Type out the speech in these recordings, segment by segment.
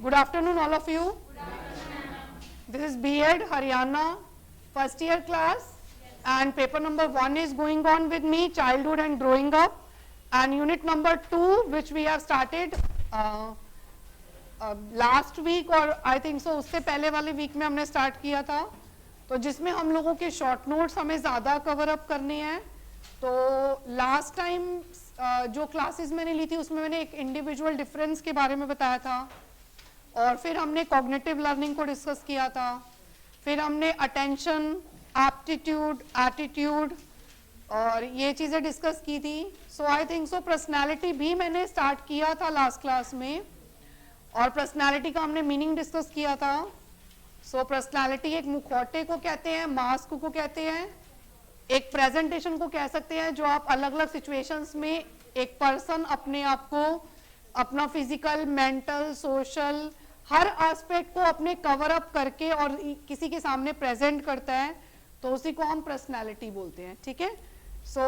Good afternoon, all of you. This is B.Ed Haryana, first year class, and paper number 1 is going on with me, childhood and growing up, and unit number 2, which we have started last week, और I think so उससे पहले वाले week में हमने start किया था, तो जिसमें हम लोगों के शॉर्ट नोट्स हमें ज़्यादा कवर अप करने हैं. तो लास्ट टाइम जो क्लासेस मैंने ली थी उसमें मैंने एक इंडिविजुअल डिफरेंस के बारे में बताया था, और फिर हमने कॉग्निटिव लर्निंग को डिस्कस किया था, फिर हमने अटेंशन, एप्टीट्यूड, एटीट्यूड और ये चीज़ें डिस्कस की थी. सो आई थिंक सो पर्सनैलिटी भी मैंने स्टार्ट किया था लास्ट क्लास में, और पर्सनैलिटी का हमने मीनिंग डिस्कस किया था. सो पर्सनैलिटी एक मुखौटे को कहते हैं, मास्क को कहते हैं, एक प्रेजेंटेशन को कह सकते हैं जो आप अलग अलग सिचुएशंस में एक पर्सन अपने आप को, अपना फिजिकल, मेंटल, सोशल हर एस्पेक्ट को अपने कवर अप करके और किसी के सामने प्रेजेंट करता है, तो उसी को हम पर्सनैलिटी बोलते हैं. ठीक है. सो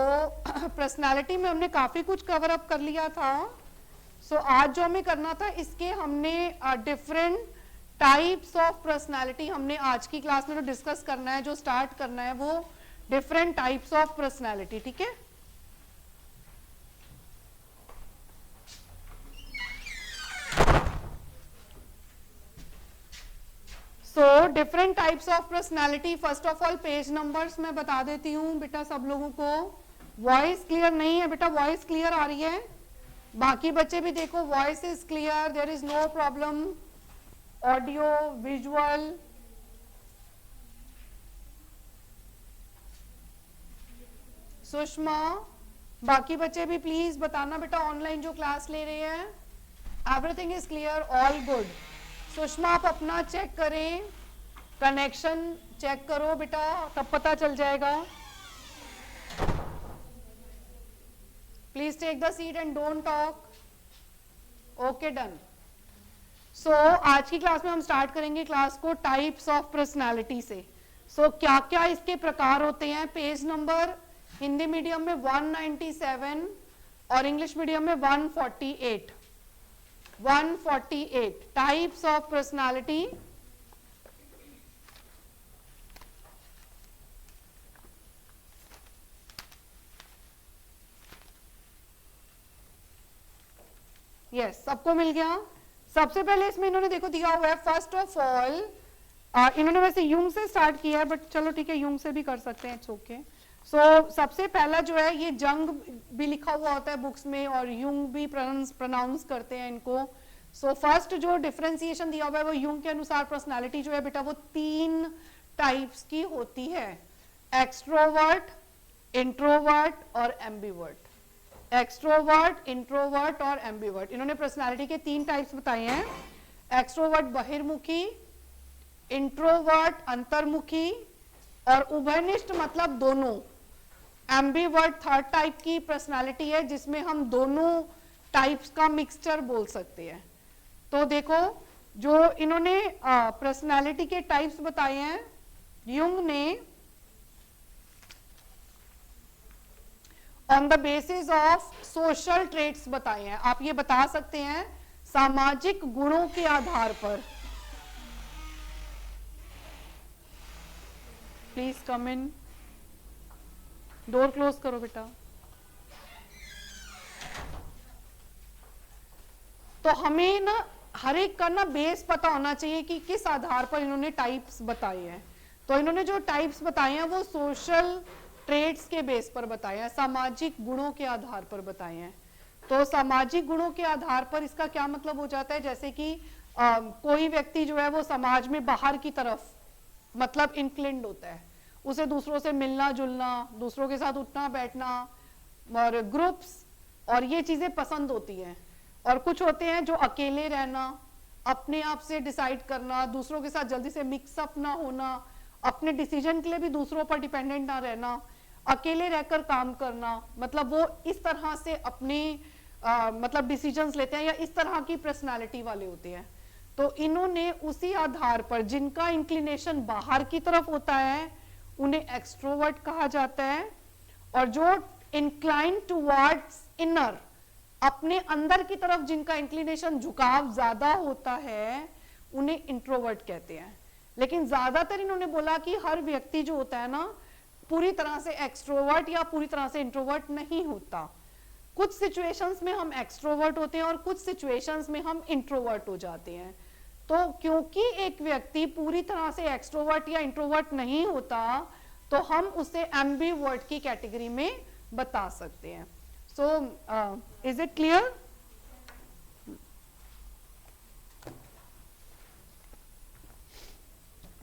पर्सनैलिटी में हमने काफी कुछ कवर अप कर लिया था. सो आज जो हमें करना था, इसके हमने डिफरेंट टाइप्स ऑफ पर्सनैलिटी हमने आज की क्लास में जो डिस्कस करना है, जो स्टार्ट करना है, वो डिफरेंट टाइप्स ऑफ पर्सनैलिटी. ठीक है. So different types of personality. First of all page numbers मैं बता देती हूँ बेटा सब लोगों को. वॉइस क्लियर नहीं है बेटा? वॉइस क्लियर आ रही है? बाकी बच्चे भी देखो, voice is clear, there is no problem. Audio, visual, Sushma, बाकी बच्चे भी प्लीज बताना बेटा ऑनलाइन जो क्लास ले रहे हैं. Everything is clear, all good. Sushma आप अपना चेक करें, कनेक्शन चेक करो बेटा, तब पता चल जाएगा. Please take the seat and don't talk. Okay, done. So आज की क्लास में हम स्टार्ट करेंगे क्लास को टाइप्स ऑफ पर्सनालिटी से. सो क्या क्या इसके प्रकार होते हैं. पेज नंबर हिंदी मीडियम में 197 और इंग्लिश मीडियम में 148. 148 टाइप्स ऑफ पर्सनालिटी. यस, सबको मिल गया. सबसे पहले इसमें इन्होंने देखो दिया हुआ है, फर्स्ट ऑफ ऑल इन्होंने वैसे यूंग से स्टार्ट किया है, बट चलो ठीक है, यूंग से भी कर सकते हैं, इट्स ओके. सो सबसे पहला जो है, ये जंग भी लिखा हुआ होता है बुक्स में, और यूंग भी प्रोनाउंस करते हैं इनको. सो फर्स्ट जो डिफरेंशिएशन दिया हुआ है, वो यूंग के अनुसार पर्सनालिटी जो है बेटा, वो 3 टाइप्स की होती है. एक्सट्रोवर्ट, इंट्रोवर्ट और एम्बिवर्ट. एक्सट्रोवर्ट, इंट्रोवर्ट और एम्बिवर्ट. इन्होंने पर्सनालिटी के 3 टाइप्स बताए हैं. एक्सट्रोवर्ट बहिर्मुखी, इंट्रोवर्ट अंतर्मुखी और उभयनिष्ठ मतलब दोनों. एम्बिवर्ट थर्ड टाइप की पर्सनालिटी है, जिसमें हम दोनों टाइप्स का मिक्सचर बोल सकते हैं. तो देखो, जो इन्होंने पर्सनालिटी के टाइप्स बताए हैं, यूंग ने on the basis of social traits बताए हैं. आप ये बता सकते हैं सामाजिक गुणों के आधार पर. Please come in. Door close करो बेटा. तो हमें ना हर एक का ना बेस पता होना चाहिए कि किस आधार पर इन्होंने टाइप्स बताए हैं. तो इन्होंने जो टाइप्स बताए हैं वो सोशल ट्रेड्स के बेस पर बताए हैं, सामाजिक गुणों के आधार पर बताए हैं. तो सामाजिक गुणों के आधार पर इसका क्या मतलब हो जाता है, जैसे कि कोई व्यक्ति जो है वो समाज में बाहर की तरफ मतलब इंक्लिन्ड होता है, उसे दूसरों से मिलना जुलना, दूसरों के साथ उठना बैठना और ग्रुप्स और ये चीजें पसंद होती हैं. और कुछ होते हैं जो अकेले रहना, अपने आप से डिसाइड करना, दूसरों के साथ जल्दी से मिक्सअप ना होना, अपने डिसीजन के लिए भी दूसरों पर डिपेंडेंट ना रहना, अकेले रहकर काम करना, मतलब वो इस तरह से अपने मतलब डिसीजंस लेते हैं, या इस तरह की पर्सनालिटी वाले होते हैं. तो इन्होंने उसी आधार पर जिनका इंक्लिनेशन बाहर की तरफ होता है उन्हें एक्सट्रोवर्ट कहा जाता है, और जो इंक्लाइन टुवर्ड्स इनर अपने अंदर की तरफ जिनका इंक्लिनेशन झुकाव ज्यादा होता है उन्हें इंट्रोवर्ट कहते हैं। लेकिन ज्यादातर इन्होंने बोला कि हर व्यक्ति जो होता है ना पूरी तरह से एक्सट्रोवर्ट या पूरी तरह से इंट्रोवर्ट नहीं होता। कुछ सिचुएशंस में हम एक्सट्रोवर्ट होते हैं और कुछ सिचुएशंस में हम इंट्रोवर्ट हो जाते हैं। तो क्योंकि एक व्यक्ति पूरी तरह से एक्सट्रोवर्ट या इंट्रोवर्ट नहीं होता तो हम उसे एम्बीवर्ट की कैटेगरी में बता सकते हैं। सो इज इट क्लियर?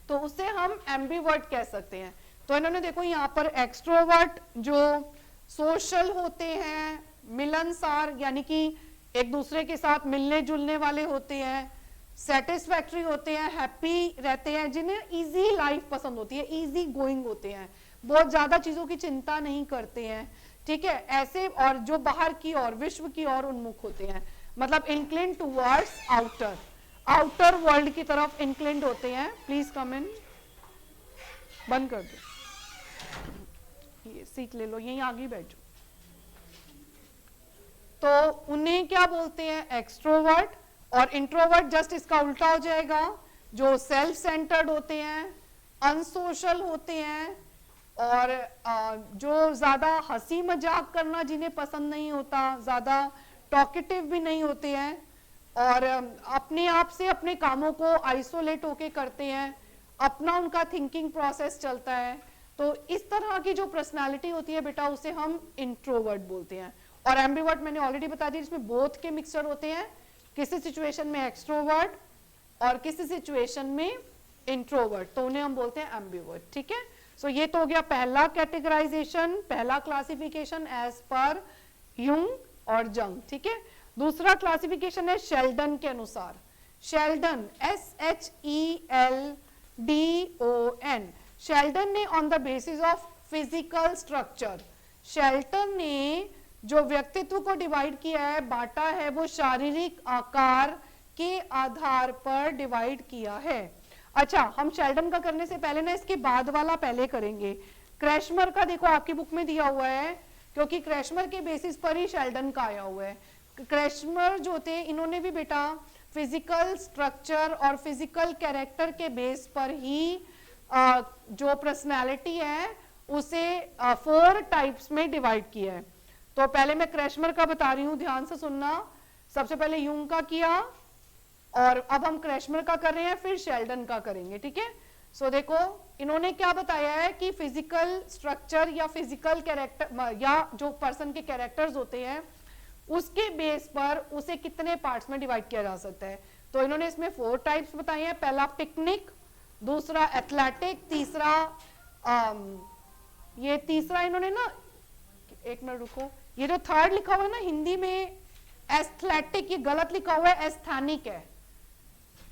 तो उसे हम एम्बीवर्ट कह सकते हैं। तो इन्होंने देखो यहाँ पर एक्सट्रोवर्ट जो सोशल होते हैं, मिलनसार यानी कि एक दूसरे के साथ मिलने जुलने वाले होते हैं, सेटिस्फैक्टरी होते हैं, हैप्पी रहते हैं, जिन्हें इजी लाइफ पसंद होती है, इजी गोइंग होते हैं, बहुत ज्यादा चीजों की चिंता नहीं करते हैं, ठीक है, ऐसे, और जो बाहर की ओर विश्व की ओर उन्मुख होते हैं, मतलब इंक्लिन टुवर्ड्स आउटर वर्ल्ड की तरफ इंक्लिन होते हैं। प्लीज कम इन, बंद कर दो, ये सीट ले लो, यहीं आगे बैठो। तो उन्हें क्या बोलते हैं? एक्सट्रोवर्ट। और इंट्रोवर्ट जस्ट इसका उल्टा हो जाएगा, जो सेल्फ सेंटर्ड होते हैं, अनसोशल होते हैं, और जो ज्यादा हंसी मजाक करना जिन्हें पसंद नहीं होता, ज्यादा टॉकेटिव भी नहीं होते हैं, और अपने आप से अपने कामों को आइसोलेट होके करते हैं, अपना उनका थिंकिंग प्रोसेस चलता है। तो इस तरह की जो पर्सनालिटी होती है बेटा उसे हम इंट्रोवर्ट बोलते हैं। और एम्बीवर्ट मैंने ऑलरेडी बता दिया, इसमें बोथ के मिक्सचर होते हैं, किसी सिचुएशन में एक्सट्रोवर्ट और किसी सिचुएशन में इंट्रोवर्ट, तो उन्हें हम बोलते हैं एम्बीवर्ट। ठीक है, सो ये तो हो गया पहला कैटेगराइजेशन, पहला क्लासिफिकेशन एज पर यूंग और जंग। ठीक है, दूसरा क्लासिफिकेशन है शेल्डन के अनुसार। शेल्डन, SHELDON, शेल्डन ने on the basis of physical structure, Sheldon ने जो व्यक्तित्व को डिवाइड किया है, बांटा है, वो शारीरिक आकार के आधार पर डिवाइड किया है। अच्छा, हम शेल्डन का करने से पहले ना इसके बाद वाला पहले करेंगे। क्रैशमर का देखो आपकी बुक में दिया हुआ है, क्योंकि क्रैशमर के बेसिस पर ही शेल्डन का आया हुआ है। क्रैशमर जो थे इन्होंने भी बेटा फिजिकल स्ट्रक्चर और फिजिकल कैरेक्टर के बेस पर ही जो पर्सनालिटी है उसे 4 टाइप्स में डिवाइड किया है। तो पहले मैं क्रैशमर का बता रही हूं, ध्यान से सुनना। सबसे पहले यूंग का किया और अब हम क्रैशमर का कर रहे हैं, फिर शेल्डन का करेंगे। ठीक है, सो देखो इन्होंने क्या बताया है कि फिजिकल स्ट्रक्चर या फिजिकल कैरेक्टर या जो पर्सन के कैरेक्टर्स होते हैं उसके बेस पर उसे कितने पार्ट्स में डिवाइड किया जा सकता है। तो इन्होंने इसमें 4 टाइप्स बताए हैं। पहला पिकनिक, दूसरा एथलेटिक, तीसरा ये तीसरा इन्होंने ना, एक मिनट रुको, ये जो थर्ड लिखा हुआ है ना हिंदी में एस्थलेटिक, ये गलत लिखा हुआ है, एस्थानिक है,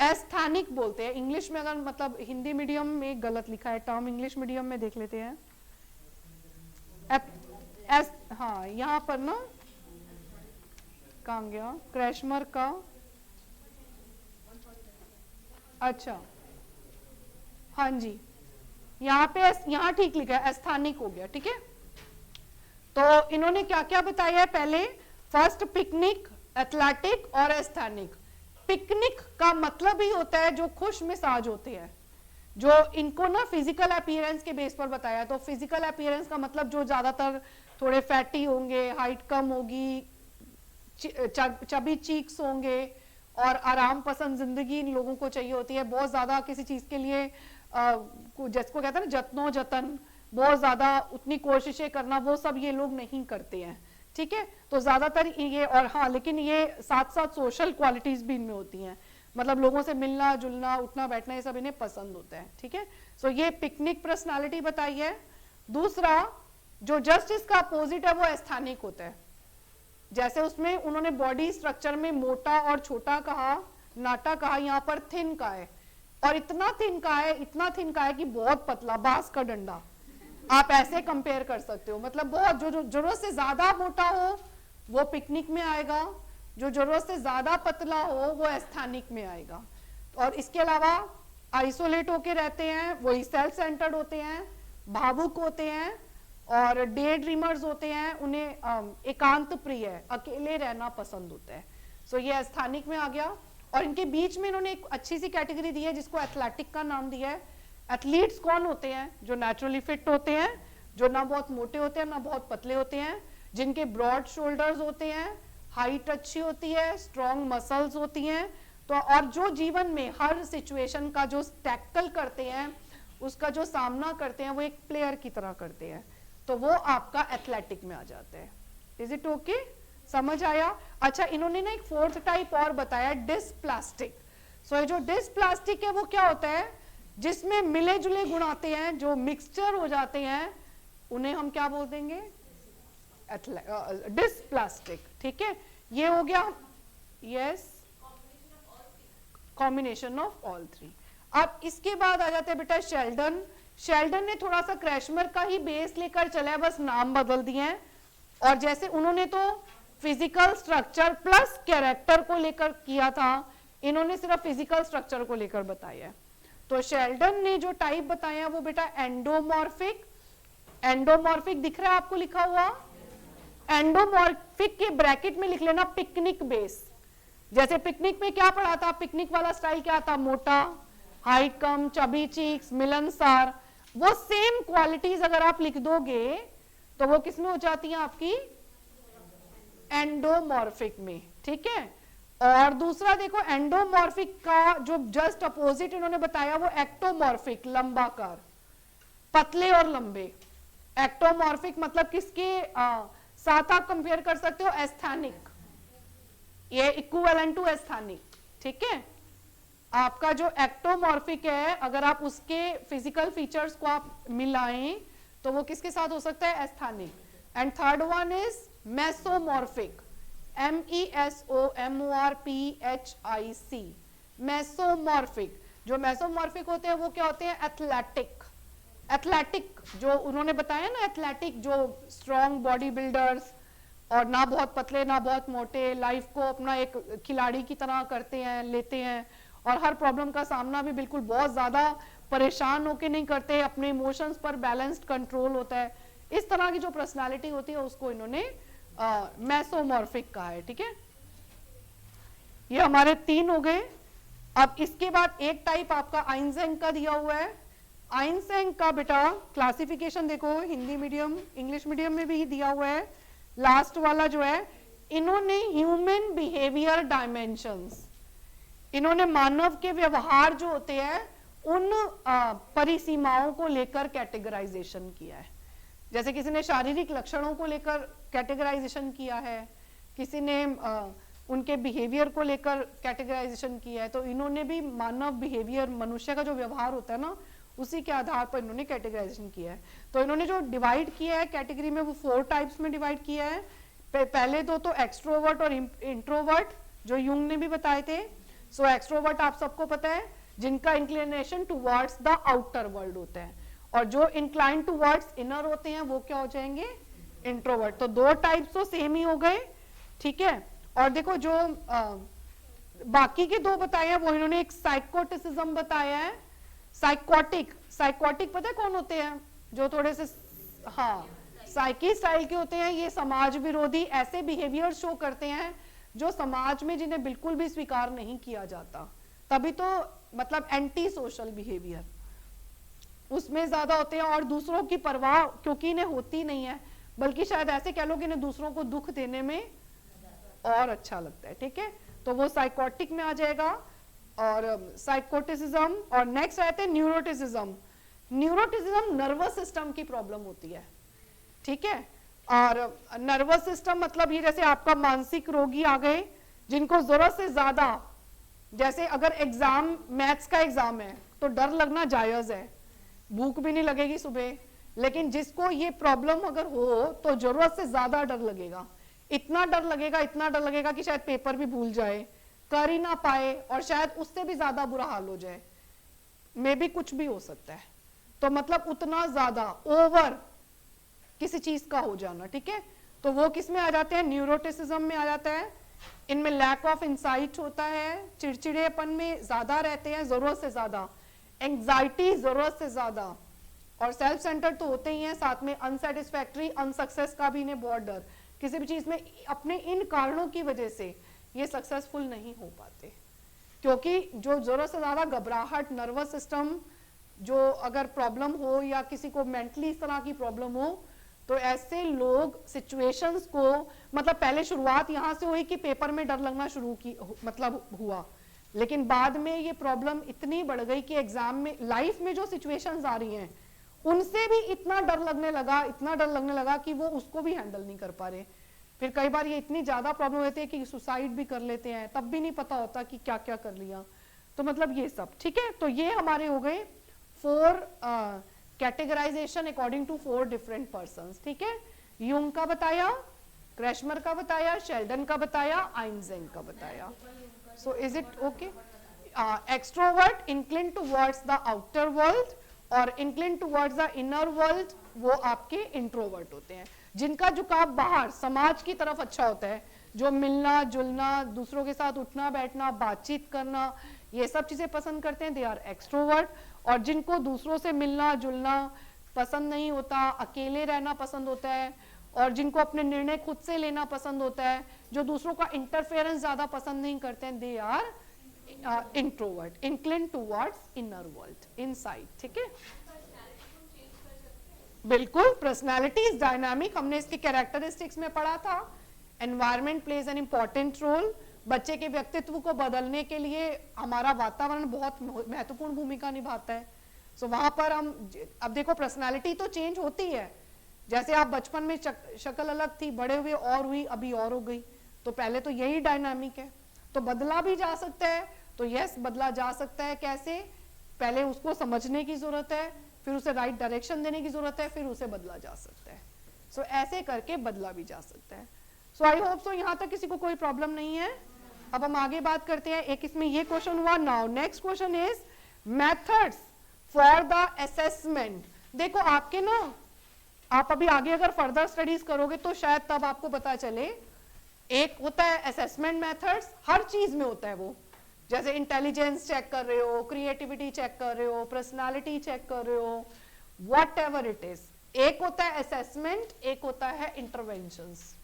एस्थानिक बोलते हैं इंग्लिश में। अगर मतलब हिंदी मीडियम में गलत लिखा है टर्म, इंग्लिश मीडियम में देख लेते हैं। हाँ यहाँ पर ना कहाँ गया क्रैशमर का, अच्छा हाँ जी, यहाँ पे यहाँ ठीक लिखा है, एस्थानिक हो गया। ठीक है, तो इन्होंने क्या क्या बताया है, पहले फर्स्ट पिकनिक, एथलेटिक और एस्थानिक। पिकनिक का मतलब ही होता है जो खुश मिजाज होते हैं, जो इनको ना फिजिकल अपीयरेंस के बेस पर बताया। तो फिजिकल अपीयरेंस का मतलब जो ज्यादातर थोड़े फैटी होंगे, हाइट कम होगी, चबी चीक्स होंगे और आराम पसंद जिंदगी इन लोगों को चाहिए होती है। बहुत ज्यादा किसी चीज के लिए जिसको कहते हैं ना जतनो जतन, बहुत ज्यादा उतनी कोशिशें करना, वो सब ये लोग नहीं करते हैं। ठीक है, तो ज्यादातर ये, और हाँ लेकिन ये साथ साथ सोशल क्वालिटीज भी इनमें होती हैं, मतलब लोगों से मिलना जुलना, उठना बैठना, ये सब इन्हें पसंद होता है। ठीक है, सो ये पिकनिक पर्सनालिटी बताई है। दूसरा जो जस्ट इसका अपोजिट है वो एस्थानिक होता है। जैसे उसमें उन्होंने बॉडी स्ट्रक्चर में मोटा और छोटा कहा, नाटा कहा, यहाँ पर थिन का है, और इतना थिन का है, इतना थिन का है कि बहुत पतला, बांस का डंडा, आप ऐसे कंपेयर कर सकते हो। मतलब बहुत जो जरूरत से ज्यादा मोटा हो वो पिकनिक में आएगा, जो जरूरत से ज्यादा पतला हो वो एस्थानिक में आएगा। और इसके अलावा आइसोलेट होके रहते हैं, वही सेल्फ सेंटर्ड होते हैं, भावुक होते हैं, और डे ड्रीमर्स होते हैं, उन्हें एकांत प्रिय है, अकेले रहना पसंद होता है। सो ये एस्थेनिक में आ गया। और इनके बीच में इन्होंने एक अच्छी सी कैटेगरी दी है जिसको एथलेटिक का नाम दिया है। एथलीट्स कौन होते हैं? जो नेचुरली फिट होते हैं, जो ना बहुत मोटे होते हैं ना बहुत पतले होते हैं, जिनके ब्रॉड शोल्डर्स होते हैं, हाइट अच्छी होती है, स्ट्रॉन्ग मसल्स होती हैं, तो और जो जीवन में हर सिचुएशन का जो टैकल करते हैं, उसका जो सामना करते हैं, वो एक प्लेयर की तरह करते हैं, तो वो आपका एथलेटिक में आ जाते हैं। Is it okay? समझ आया? अच्छा, इन्होंने ना एक फोर्थ टाइप और बताया, डिस्प्लास्टिक। सो ये जो डिस्प्लास्टिक है वो क्या होता है? जिसमें मिले जुले गुण आते हैं, जो मिक्सचर हो जाते हैं, उन्हें हम क्या बोल देंगे? डिस्प्लास्टिक। ठीक है, ये हो गया। Yes, combination of all three. अब इसके बाद आ जाते हैं बेटा शेल्डन। शेल्डन ने थोड़ा सा क्रैशमर का ही बेस लेकर चला है, बस नाम बदल दिए हैं। और जैसे उन्होंने तो फिजिकल स्ट्रक्चर प्लस कैरेक्टर को लेकर किया था, इन्होंने सिर्फ फिजिकल स्ट्रक्चर को लेकर बताया है। तो शेल्डन ने जो टाइप बताया वो बेटा एंडोमॉर्फिक। एंडोमॉर्फिक दिख रहा है आपको लिखा हुआ? एंडोमॉर्फिक के ब्रैकेट में लिख लेना पिकनिक बेस। जैसे पिकनिक में क्या पढ़ा था? पिकनिक वाला स्टाइल क्या था? मोटा, हाइट कम, चबी चीक्स, मिलनसार। वो सेम क्वालिटीज अगर आप लिख दोगे तो वो किसमें हो जाती है? आपकी एंडोमॉर्फिक में। ठीक है। और दूसरा देखो, एंडोमॉर्फिक का जो जस्ट अपोजिट इन्होंने बताया वो एक्टोमॉर्फिक, लंबाकार, पतले और लंबे। एक्टोमॉर्फिक मतलब किसके साथ आप कंपेयर कर सकते हो? एस्थेनिक, ये इक्विवेलेंट टू एस्थेनिक। ठीक है। आपका जो एक्टोमॉर्फिक है, अगर आप उसके फिजिकल फीचर्स को आप मिलाएं तो वो किसके साथ हो सकता है? Asthenic. And third one is mesomorphic, MESOMORPHIC, mesomorphic. जो मेसोमॉर्फिक होते हैं वो क्या होते हैं? एथलेटिक। एथलेटिक जो उन्होंने बताया ना, एथलेटिक जो स्ट्रॉन्ग बॉडी बिल्डर्स, और ना बहुत पतले ना बहुत मोटे, लाइफ को अपना एक खिलाड़ी की तरह करते हैं, लेते हैं, और हर प्रॉब्लम का सामना भी बिल्कुल बहुत ज्यादा परेशान होके नहीं करते, अपने इमोशंस पर बैलेंस्ड कंट्रोल होता है। इस तरह की जो पर्सनालिटी होती है उसको इन्होंने मेसोमॉर्फिक कहा है। ठीक है, ये हमारे 3 हो गए। अब इसके बाद एक टाइप आपका आइंजेंग का दिया हुआ है। आइंजेंग का बेटा क्लासिफिकेशन देखो, हिंदी मीडियम इंग्लिश मीडियम में भी दिया हुआ है। लास्ट वाला जो है, इन्होंने ह्यूमन बिहेवियर डायमेंशंस, इन्होंने मानव के व्यवहार जो होते हैं उन परिसीमाओं को लेकर कैटेगराइजेशन किया है। जैसे किसी ने शारीरिक लक्षणों को लेकर कैटेगराइजेशन किया है, किसी ने उनके बिहेवियर को लेकर कैटेगराइजेशन किया है, तो इन्होंने भी मानव बिहेवियर, मनुष्य का जो व्यवहार होता है ना, उसी के आधार पर इन्होंने कैटेगराइजेशन किया है। तो इन्होंने जो डिवाइड किया है कैटेगरी में, वो 4 टाइप्स में डिवाइड किया है। पहले 2 तो एक्सट्रोवर्ट और इंट्रोवर्ट, जो यूंग ने भी बताए थे। सो एक्सट्रोवर्ट आप सबको पता है, जिनका inclination towards the outer world होता है, और जो इंक्लाइन टुवर्ड्स इनर होते हैं वो क्या हो जाएंगे? इंट्रोवर्ट। तो 2 टाइप्स तो सेम ही हो गए। ठीक है। और देखो जो बाकी के 2 बताए हैं वो इन्होंने एक साइकोटिसिज्म बताया है। साइकोटिक, साइकोटिक पता है कौन होते हैं? जो थोड़े से साइकी स्टाइल के होते हैं। ये समाज विरोधी ऐसे बिहेवियर शो करते हैं जो समाज में जिन्हें बिल्कुल भी स्वीकार नहीं किया जाता, तभी तो मतलब एंटी सोशल बिहेवियर उसमें ज्यादा होते हैं। और दूसरों की परवाह क्योंकि इन्हें होती नहीं है, बल्कि शायद ऐसे कह लो कि इन्हें दूसरों को दुख देने में और अच्छा लगता है। ठीक है, तो वो साइकोटिक में आ जाएगा। और साइकोटिसिज्म, और नेक्स्ट रहते हैं न्यूरोटिसिज्म। न्यूरोटिसिज्म नर्वस सिस्टम की प्रॉब्लम होती है। ठीक है, और नर्वस सिस्टम मतलब ये जैसे आपका मानसिक रोगी आ गए जिनको जरूरत से ज्यादा, जैसे अगर एग्जाम, मैथ्स का एग्जाम है तो डर लगना जायज है, भूख भी नहीं लगेगी सुबह, लेकिन जिसको ये प्रॉब्लम अगर हो तो जरूरत से ज्यादा डर लगेगा। इतना डर लगेगा कि शायद पेपर भी भूल जाए, कर ही ना पाए, और शायद उससे भी ज्यादा बुरा हाल हो जाए, मे भी कुछ भी हो सकता है। तो मतलब उतना ज्यादा ओवर किसी चीज का हो जाना। ठीक है, तो वो किस में आ जाते हैं? न्यूरोटिसिज्म में आ जाता है। इनमें लैक ऑफ इंसाइट होता है, चिड़चिड़ेपन में ज्यादा रहते हैं, जरूरत से ज्यादा, एंग्जाइटी जरूरत से ज्यादा, और सेल्फ सेंटर्ड तो होते ही हैं, साथ में अनसेटिस्फैक्ट्री, अनसक्सेस का भी इन्हें बहुत डर, किसी भी चीज में अपने इन कारणों की वजह से ये सक्सेसफुल नहीं हो पाते, क्योंकि जो जरूरत से ज्यादा घबराहट, नर्वस सिस्टम, जो अगर प्रॉब्लम हो या किसी को मेंटली इस तरह की प्रॉब्लम हो, तो ऐसे लोग सिचुएशंस को, मतलब पहले शुरुआत यहां से हुई कि पेपर में डर लगना शुरू की, मतलब हुआ, लेकिन बाद में ये प्रॉब्लम इतनी बढ़ गई कि एग्जाम में, लाइफ में जो सिचुएशंस आ रही हैं उनसे भी इतना डर लगने लगा कि वो उसको भी हैंडल नहीं कर पा रहे। फिर कई बार ये इतनी ज्यादा प्रॉब्लम होती है कि सुसाइड भी कर लेते हैं, तब भी नहीं पता होता कि क्या क्या कर लिया। तो मतलब ये सब ठीक है। तो ये हमारे हो गए 4 categorisation according to 4 different persons, ठीक है। यूंग का बताया, क्रैशमर का बताया, शेल्डन का बताया, आइंजेंग का बताया। So is it okay? Extrovert incline towards the outer world और incline towards the inner world, वो आपके इंट्रोवर्ट होते हैं, जिनका झुकाव बाहर समाज की तरफ अच्छा होता है, जो मिलना जुलना, दूसरों के साथ उठना बैठना, बातचीत करना, ये सब चीजें पसंद करते हैं, दे आर एक्सट्रोवर्ट। और जिनको दूसरों से मिलना जुलना पसंद नहीं होता, अकेले रहना पसंद होता है, और जिनको अपने निर्णय खुद से लेना पसंद होता है, जो दूसरों का इंटरफेरेंस ज्यादा पसंद नहीं करते हैं, they are introvert, incline towards inner world, inside, ठीक है। बिल्कुल, पर्सनालिटी इज डायनामिक, हमने इसके कैरेक्टरिस्टिक्स में पढ़ा था। Environment plays an important role, बच्चे के व्यक्तित्व को बदलने के लिए हमारा वातावरण बहुत महत्वपूर्ण भूमिका निभाता है। सो वहां पर हम, अब देखो पर्सनालिटी तो चेंज होती है, जैसे आप बचपन में शक्ल अलग थी, बड़े हुए और हुई, अभी और हो गई, तो पहले तो यही डायनामिक है, तो बदला भी जा सकता है। तो यस, बदला जा सकता है, कैसे? पहले उसको समझने की जरूरत है, फिर उसे राइट डायरेक्शन देने की जरूरत है, फिर उसे बदला जा सकता है। सो ऐसे करके बदला भी जा सकता है। सो आई होप सो यहाँ तक किसी को कोई प्रॉब्लम नहीं है। अब हम आगे बात करते हैं, एक इसमें ये क्वेश्चन हुआ। Now next question is methods for the assessment. देखो आपके ना, आप अभी आगे अगर फर्दर स्टडीज करोगे तो शायद तब आपको पता चले, एक होता है असेसमेंट मेथड्स, हर चीज में होता है वो, जैसे इंटेलिजेंस चेक कर रहे हो, क्रिएटिविटी चेक कर रहे हो, पर्सनालिटी चेक कर रहे हो, वॉट एवर इट इज। एक होता है असेसमेंट, एक होता है इंटरवेंशंस।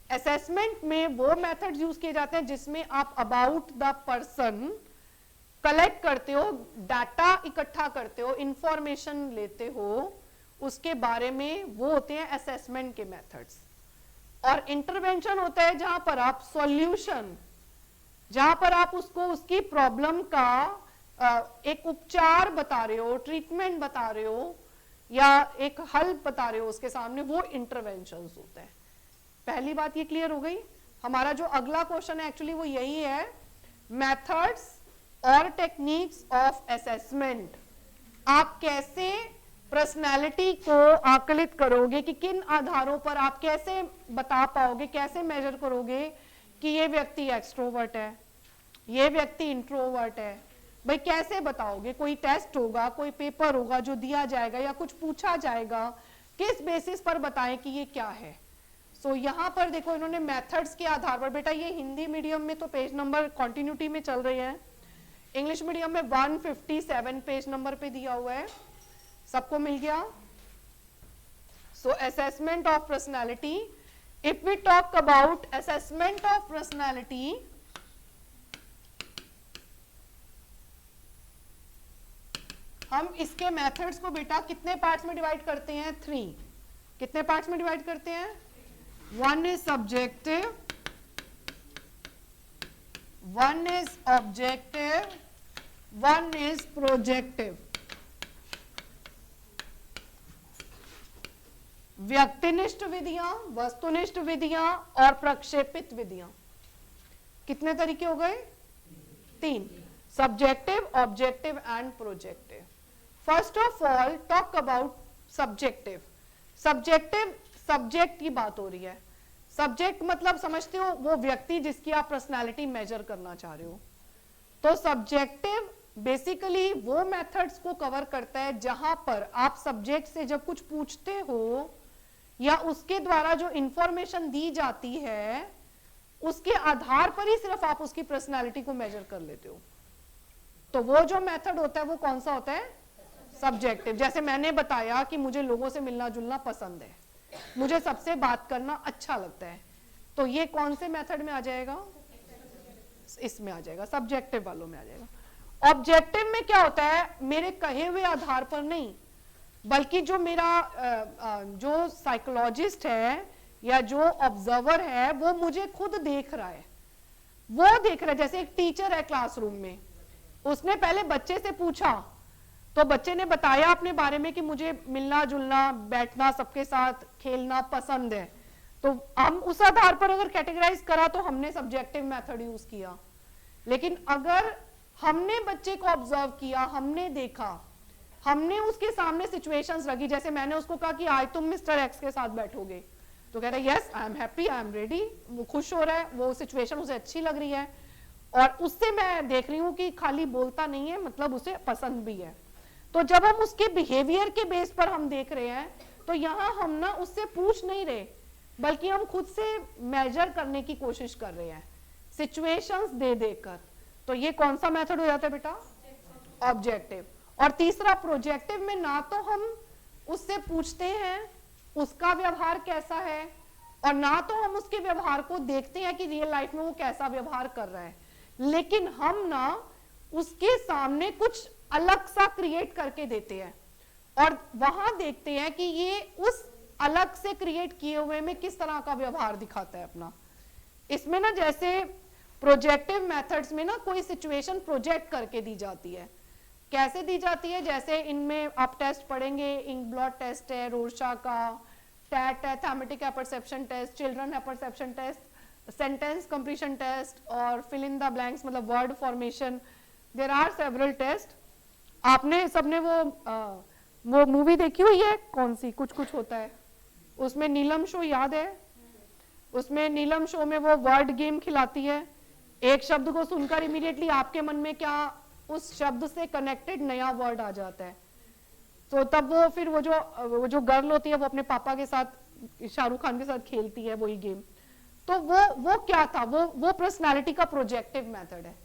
असेसमेंट में वो मेथड्स यूज किए जाते हैं जिसमें आप अबाउट द पर्सन कलेक्ट करते हो, डाटा इकट्ठा करते हो, इंफॉर्मेशन लेते हो उसके बारे में, वो होते हैं असेसमेंट के मेथड्स। और इंटरवेंशन होता है जहां पर आप सॉल्यूशन, जहां पर आप उसको, उसकी प्रॉब्लम का एक उपचार बता रहे हो, ट्रीटमेंट बता रहे हो, या एक हल बता रहे हो उसके सामने, वो इंटरवेंशंस होता है। पहली बात ये क्लियर हो गई। हमारा जो अगला क्वेश्चन है एक्चुअली वो यही है, मेथड्स और टेक्निक्स ऑफ असेसमेंट। आप कैसे पर्सनालिटी को आकलित करोगे, कि किन आधारों पर आप कैसे बता पाओगे, कैसे मेजर करोगे कि ये व्यक्ति एक्सट्रोवर्ट है, ये व्यक्ति इंट्रोवर्ट है। भाई कैसे बताओगे? कोई टेस्ट होगा, कोई पेपर होगा जो दिया जाएगा, या कुछ पूछा जाएगा, किस बेसिस पर बताएं कि ये क्या है? सो यहाँ पर देखो इन्होंने मेथड्स के आधार पर, बेटा ये हिंदी मीडियम में तो पेज नंबर कॉन्टिन्यूटी में चल रहे हैं, इंग्लिश मीडियम में 157 पेज नंबर पे दिया हुआ है, सबको मिल गया। So assessment of personality, if we talk about assessment of personality, हम इसके मेथड्स को बेटा कितने पार्ट्स में डिवाइड करते हैं? 3। कितने पार्ट्स में डिवाइड करते हैं? 1 is subjective, 1 is objective, 1 is projective। व्यक्तिनिष्ठ विधियां, वस्तुनिष्ठ विधियां और प्रक्षेपित विधियां। कितने तरीके हो गए? 3, subjective, objective and projective. First of all talk about subjective. Subjective, subject की बात हो रही है। सब्जेक्ट मतलब समझते हो, वो व्यक्ति जिसकी आप पर्सनालिटी मेजर करना चाह रहे हो। तो सब्जेक्टिव बेसिकली वो मेथड्स को कवर करता है जहां पर आप सब्जेक्ट से जब कुछ पूछते हो या उसके द्वारा जो इंफॉर्मेशन दी जाती है उसके आधार पर ही सिर्फ आप उसकी पर्सनालिटी को मेजर कर लेते हो। तो वो जो मेथड होता है वो कौन सा होता है? सब्जेक्टिव, जैसे मैंने बताया कि मुझे लोगों से मिलना जुलना पसंद है, मुझे सबसे बात करना अच्छा लगता है, तो ये कौन से मेथड में आ जाएगा, इसमें आ जाएगा, सब्जेक्टिव वालों में आ जाएगा। ऑब्जेक्टिव में क्या होता है, मेरे कहे हुए आधार पर नहीं, बल्कि जो मेरा जो साइकोलॉजिस्ट है या जो ऑब्जर्वर है वो मुझे खुद देख रहा है, वो देख रहा है। जैसे एक टीचर है क्लासरूम में, उसने पहले बच्चे से पूछा, तो बच्चे ने बताया अपने बारे में कि मुझे मिलना जुलना, बैठना, सबके साथ खेलना पसंद है, तो हम उस आधार पर अगर कैटेगराइज करा तो हमने सब्जेक्टिव मेथड यूज किया। लेकिन अगर हमने बच्चे को ऑब्जर्व किया, हमने देखा, हमने उसके सामने सिचुएशंस रखी, जैसे मैंने उसको कहा कि आज तुम मिस्टर एक्स के साथ बैठोगे, तो कह रहा है yes I am happy, I am ready, वो खुश हो रहा है, वो सिचुएशन उसे अच्छी लग रही है, और उससे मैं देख रही हूँ कि खाली बोलता नहीं है, मतलब उसे पसंद भी है। तो जब हम उसके बिहेवियर के बेस पर हम देख रहे हैं, तो यहाँ हम ना उससे पूछ नहीं रहे, बल्कि हम खुद से मेजर करने की कोशिश कर रहे हैं सिचुएशंस दे देकर। तो ये कौन सा मेथड हो जाता है बेटा, ऑब्जेक्टिव। और तीसरा प्रोजेक्टिव में ना तो हम उससे पूछते हैं उसका व्यवहार कैसा है, और ना तो हम उसके व्यवहार को देखते हैं कि रियल लाइफ में वो कैसा व्यवहार कर रहा है, लेकिन हम ना उसके सामने कुछ अलग सा क्रिएट करके देते हैं और वहां देखते हैं कि ये उस अलग से क्रिएट किए हुए में किस तरह का व्यवहार दिखाता है अपना। इसमें ना जैसे प्रोजेक्टिव मेथड्स में ना कोई सिचुएशन प्रोजेक्ट करके दी जाती है। कैसे दी जाती है, जैसे इनमें आप टेस्ट पढ़ेंगे, इंक ब्लॉट टेस्ट है, रोरशा का, टैट है, thematic perception test, children perception test, sentence completion test, और फिल इन द ब्लैंक्स मतलब word formation. There are several test. आपने सबने वो मूवी देखी हुई है, कौन सी, कुछ कुछ होता है, उसमें नीलम शो याद है, उसमें नीलम शो में वो वर्ड गेम खिलाती है, एक शब्द को सुनकर इमीडिएटली आपके मन में क्या उस शब्द से कनेक्टेड नया वर्ड आ जाता है। तो तब वो फिर वो जो गर्ल होती है वो अपने पापा के साथ, शाहरुख खान के साथ खेलती है वही गेम। तो वो क्या था, वो पर्सनालिटी का प्रोजेक्टिव मेथड है।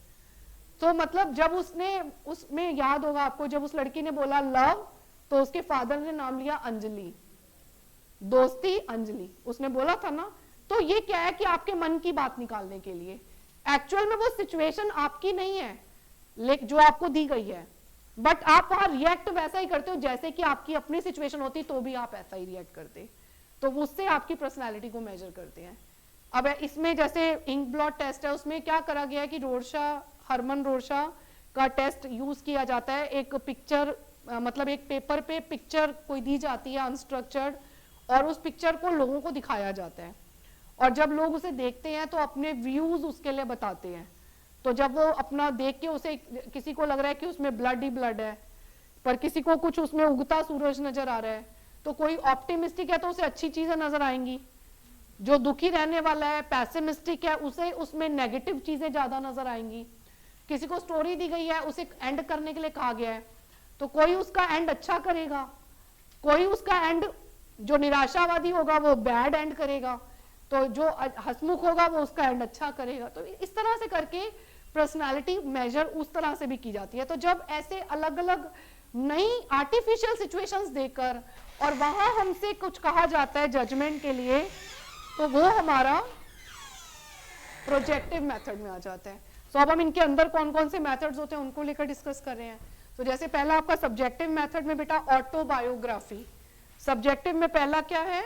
तो मतलब जब उसमें याद होगा आपको, जब उस लड़की ने बोला लव, तो उसके फादर ने नाम लिया अंजलि, दोस्ती अंजलि, उसने बोला था ना। तो ये क्या है कि आपके मन की बात निकालने के लिए, एक्चुअल में वो सिचुएशन आपकी नहीं है लेकिन जो आपको दी गई है, बट आप वहां रिएक्ट वैसा ही करते हो जैसे कि आपकी अपनी सिचुएशन होती, तो भी आप ऐसा ही रिएक्ट करते, तो उससे आपकी पर्सनालिटी को मेजर करते हैं। अब इसमें जैसे इंक ब्लॉट टेस्ट है, उसमें क्या करा गया है कि हरमन रोरशा का टेस्ट यूज किया जाता है। एक पिक्चर मतलब एक पेपर पे पिक्चर कोई दी जाती है अनस्ट्रक्चर्ड, और उस पिक्चर को लोगों को दिखाया जाता है, और जब लोग उसे देखते हैं तो अपने व्यूज उसके लिए बताते हैं। तो जब वो अपना देख के उसे, किसी को लग रहा है कि उसमें ब्लड ही ब्लड है, पर किसी को कुछ उसमें उगता सूरज नजर आ रहा है, तो कोई ऑप्टिमिस्टिक है तो उसे अच्छी चीजें नजर आएंगी, जो दुखी रहने वाला है पैसिमिस्टिक है उसे उसमें नेगेटिव चीजें ज्यादा नजर आएंगी। किसी को स्टोरी दी गई है, उसे एंड करने के लिए कहा गया है, तो कोई उसका एंड अच्छा करेगा, कोई उसका एंड, जो निराशावादी होगा वो बैड एंड करेगा, तो जो हंसमुख होगा वो उसका एंड अच्छा करेगा। तो इस तरह से करके पर्सनालिटी मेजर उस तरह से भी की जाती है। तो जब ऐसे अलग अलग नई आर्टिफिशियल सिचुएशंस देकर और वहां हमसे कुछ कहा जाता है जजमेंट के लिए, तो वो हमारा प्रोजेक्टिव मेथड में आ जाता है। तो अब हम इनके अंदर कौन कौन से मेथड्स होते हैं उनको लेकर डिस्कस कर रहे हैं। तो जैसे पहला आपका सब्जेक्टिव मेथड में बेटा ऑटोबायोग्राफी। सब्जेक्टिव में पहला क्या है,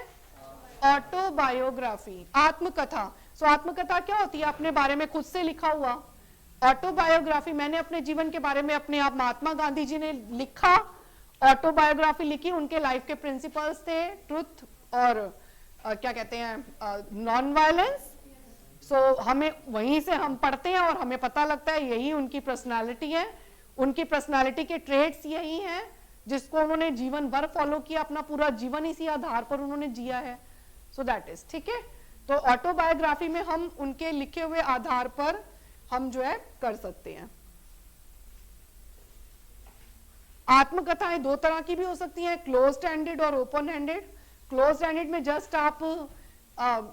ऑटोबायोग्राफी, आत्मकथा। सो आत्मकथा क्या होती है, अपने बारे में खुद से लिखा हुआ। ऑटोबायोग्राफी, मैंने अपने जीवन के बारे में अपने आप, महात्मा गांधी जी ने लिखा, ऑटोबायोग्राफी लिखी, उनके लाइफ के प्रिंसिपल्स थे ट्रुथ और क्या कहते हैं नॉन वायलेंस। सो हमें वहीं से हम पढ़ते हैं और हमें पता लगता है यही उनकी पर्सनालिटी है, उनकी पर्सनालिटी के ट्रेड्स यही हैं जिसको उन्होंने जीवन भर फॉलो किया, अपना पूरा जीवन इसी आधार पर उन्होंने जिया है। सो दैट इज ठीक है। तो ऑटोबायोग्राफी में हम उनके लिखे हुए आधार पर हम जो है कर सकते हैं। आत्मकथाएं दो तरह की भी हो सकती हैं, क्लोज्ड हैंडेड और ओपन हैंडेड। क्लोज्ड हैंडेड में जस्ट आप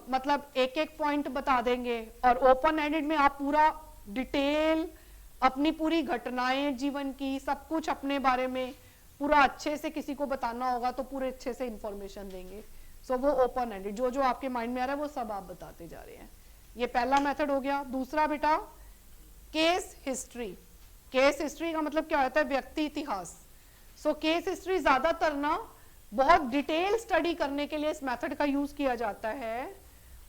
मतलब एक एक पॉइंट बता देंगे, और ओपन हैंडेड में आप पूरा डिटेल अपनी पूरी घटनाएं जीवन की, सब कुछ अपने बारे में पूरा अच्छे से किसी को बताना होगा तो पूरे अच्छे से इंफॉर्मेशन देंगे। सो वो ओपन एंडेड, जो जो आपके माइंड में आ रहा है वो सब आप बताते जा रहे हैं। ये पहला मेथड हो गया। दूसरा बेटा केस हिस्ट्री। केस हिस्ट्री का मतलब क्या होता है? व्यक्ति इतिहास। सो केस हिस्ट्री ज्यादातर ना बहुत डिटेल स्टडी करने के लिए इस मेथड का यूज किया जाता है,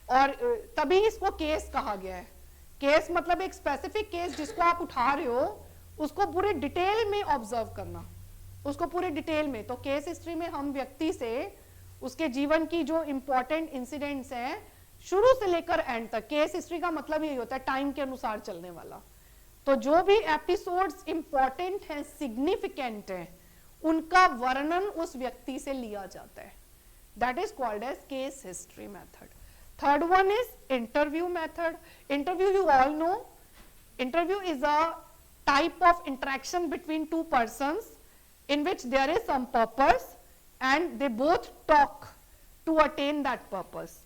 और तभी इसको केस कहा गया है। केस मतलब एक स्पेसिफिक केस जिसको आप उठा रहे हो, उसको पूरे डिटेल में ऑब्जर्व करना, उसको पूरे डिटेल में। तो केस हिस्ट्री में हम व्यक्ति से उसके जीवन की जो इंपॉर्टेंट इंसिडेंट्स हैं शुरू से लेकर एंड तक, केस हिस्ट्री का मतलब यही होता है टाइम के अनुसार चलने वाला। तो जो भी एपिसोड्स इंपॉर्टेंट हैं, सिग्निफिकेंट हैं, उनका वर्णन उस व्यक्ति से लिया जाता है। That is called as case history method. Third one is interview method. Interview you all know, interview is a type of interaction between two persons in which there is some purpose and they both talk to attain that purpose.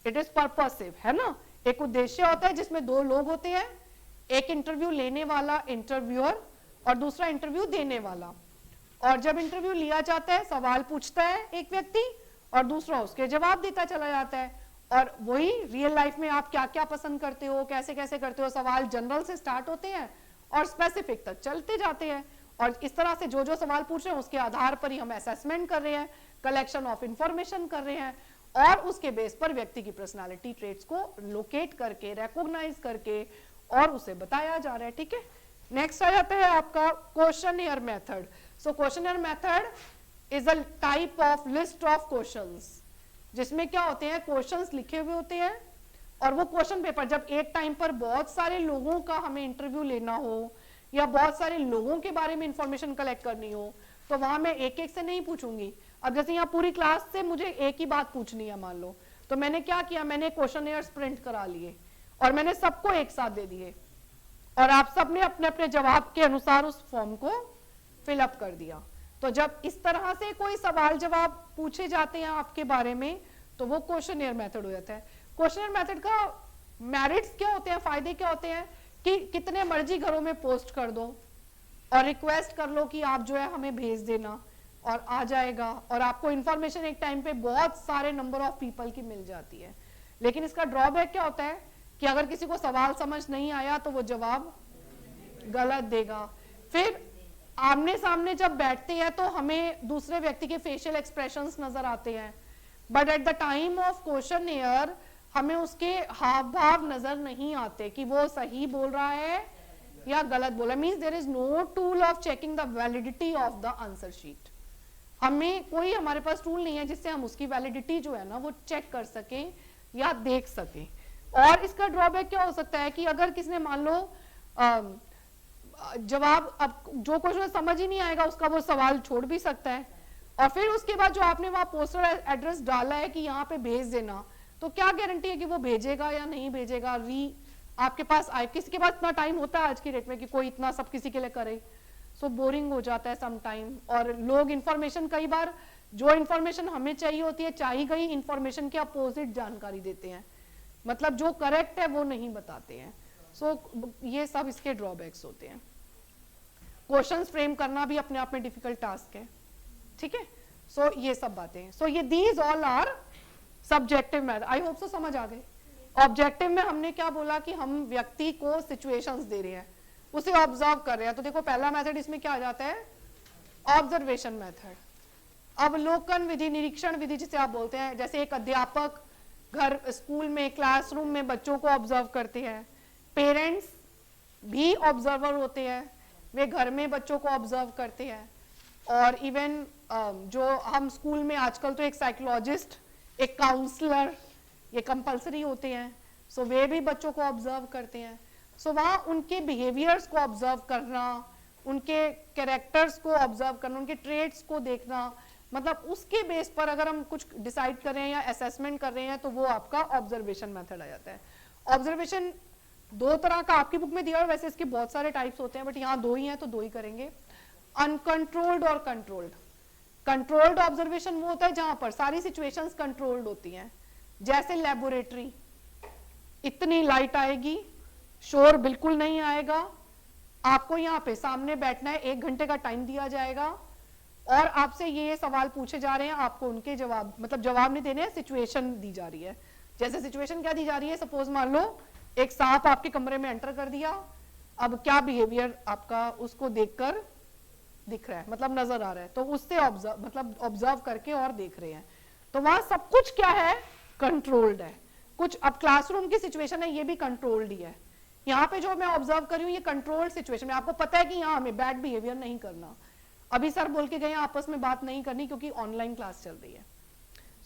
It is purposive, है ना? एक उद्देश्य होता है जिसमें दो लोग होते हैं, एक इंटरव्यू लेने वाला इंटरव्यूअर और दूसरा इंटरव्यू देने वाला। और जब इंटरव्यू लिया जाता है, सवाल पूछता है एक व्यक्ति और दूसरा उसके जवाब देता चला जाता है। और वही रियल लाइफ में आप क्या क्या पसंद करते हो, कैसे कैसे करते हो, सवाल जनरल से स्टार्ट होते हैं और स्पेसिफिक तक चलते जाते हैं। और इस तरह से जो जो सवाल पूछ रहे हैं उसके आधार पर ही हम असेसमेंट कर रहे हैं, कलेक्शन ऑफ इंफॉर्मेशन कर रहे हैं, और उसके बेस पर व्यक्ति की पर्सनालिटी ट्रेट्स को लोकेट करके, रिकॉग्नाइज करके और उसे बताया जा रहा है। ठीक है, नेक्स्ट आ जाता है आपका questionnaire method. So questionnaire method is a type of list of questions, जिसमें क्या होते हैं, क्वेश्चंस लिखे हुए होते हैं, और वो क्वेश्चन पेपर जब एक टाइम पर बहुत सारे लोगों का हमें इंटरव्यू लेना हो या बहुत सारे लोगों के बारे में इंफॉर्मेशन कलेक्ट करनी हो, तो वहां मैं एक एक से नहीं पूछूंगी। अब जैसे यहाँ पूरी क्लास से मुझे एक ही बात पूछनी है मान लो, तो मैंने क्या किया, मैंने क्वेश्चनियर्स प्रिंट करा लिए और मैंने सबको एक साथ दे दिए, और आप सबने अपने अपने जवाब के अनुसार उस फॉर्म को फिलअप कर दिया। तो जब इस तरह से कोई सवाल जवाब पूछे जाते हैं आपके बारे में, तो वो क्वेश्चनियर मेथड हो जाता है। क्वेश्चनियर मेथड का मेरिट्स क्या होते हैं, फायदे क्या होते हैं, कि कितने मर्जी घरों में पोस्ट कर दो और रिक्वेस्ट कर लो कि आप जो है हमें भेज देना, और आ जाएगा, और आपको इंफॉर्मेशन एक टाइम पे बहुत सारे नंबर ऑफ पीपल की मिल जाती है। लेकिन इसका ड्रॉबैक क्या होता है कि अगर किसी को सवाल समझ नहीं आया तो वो जवाब गलत देगा। फिर आमने सामने जब बैठते हैं तो हमें दूसरे व्यक्ति के फेशियल एक्सप्रेशंस नजर आते हैं, but at the time of questionnaire हमें उसके हाव भाव नजर नहीं आते कि वो सही बोल रहा है या गलत बोल रहा है। Means there is no tool of checking the validity of the answer sheet. हमें कोई, हमारे पास टूल नहीं है जिससे हम उसकी वैलिडिटी जो है ना वो चेक कर सकें या देख सकें। और इसका ड्रॉबैक क्या हो सकता है कि अगर किसने मान लो जवाब, अब जो क्वेश्चन समझ ही नहीं आएगा उसका वो सवाल छोड़ भी सकता है, और फिर उसके बाद जो आपने वहां पोस्टल एड्रेस डाला है कि यहाँ पे भेज देना, तो क्या गारंटी है कि वो भेजेगा या नहीं भेजेगा, आपके पास आए। किसी के पास इतना टाइम होता है आज की डेट में कि कोई इतना सब किसी के लिए करे? सो बोरिंग हो जाता है सम टाइम। और लोग इंफॉर्मेशन, कई बार जो इंफॉर्मेशन हमें चाहिए होती है, चाहिए गई इंफॉर्मेशन के अपोजिट जानकारी देते हैं, मतलब जो करेक्ट है वो नहीं बताते हैं। सो ये सब इसके ड्रॉबैक्स होते हैं। क्वेश्चंस फ्रेम करना भी अपने आप में डिफिकल्ट टास्क है। ठीक है, सो ये सब बातें, सो ये these all are subjective method. I hope so समझ आ गए। ऑब्जेक्टिव में हमने क्या बोला कि हम व्यक्ति को सिचुएशंस दे रहे हैं, उसे ऑब्जर्व कर रहे हैं। तो देखो पहला मेथड इसमें क्या आ जाता है, ऑब्जर्वेशन मेथड। अवलोकन विधि, निरीक्षण विधि जिसे आप बोलते हैं। जैसे एक अध्यापक घर, स्कूल में, क्लासरूम में बच्चों को ऑब्जर्व करते हैं, पेरेंट्स भी ऑब्जर्वर होते हैं, वे घर में बच्चों को ऑब्जर्व करते हैं, और इवन जो हम स्कूल में आजकल तो एक साइकोलॉजिस्ट, एक काउंसलर, ये कंपलसरी होते हैं, सो वे भी बच्चों को ऑब्जर्व करते हैं। सो वहाँ उनके बिहेवियर्स को ऑब्जर्व करना, उनके कैरेक्टर्स को ऑब्जर्व करना, उनके ट्रेड्स को देखना, मतलब उसके बेस पर अगर हम कुछ डिसाइड कर रहे हैं या असेसमेंट कर रहे हैं तो वो आपका ऑब्जर्वेशन मेथड आ जाता है। ऑब्जर्वेशन दो तरह का आपकी बुक में दिया है, वैसे इसके बहुत सारे टाइप्स होते हैं, बट यहाँ दो ही हैं तो दो ही करेंगे। अनकंट्रोल्ड और कंट्रोल्ड। कंट्रोल्ड ऑब्जर्वेशन वो होता है जहां पर सारी सिचुएशंस कंट्रोल्ड होती हैं, जैसे लेबोरेटरी, इतनी लाइट आएगी, शोर बिल्कुल नहीं आएगा, आपको यहाँ पे सामने बैठना है, 1 घंटे का टाइम दिया जाएगा, और आपसे ये सवाल पूछे जा रहे हैं, आपको उनके जवाब मतलब जवाब नहीं देने हैं, सिचुएशन दी जा रही है। जैसे सिचुएशन क्या दी जा रही है, सपोज मान लो एक सांप आपके कमरे में एंटर कर दिया, अब क्या बिहेवियर आपका उसको देखकर दिख रहा है, मतलब नजर आ रहा है, तो उससे ऑब्जर्व करके और देख रहे हैं। तो वहां सब कुछ क्या है, कंट्रोल्ड है। कुछ अब क्लासरूम की सिचुएशन है, ये भी कंट्रोल्ड ही है। यहाँ पे जो मैं ऑब्जर्व कर रही हूँ ये कंट्रोल्ड सिचुएशन में, आपको पता है कि यहाँ हमें बैड बिहेवियर नहीं करना। अभी सर बोल के गए आपस में बात नहीं करनी क्योंकि ऑनलाइन क्लास चल रही है।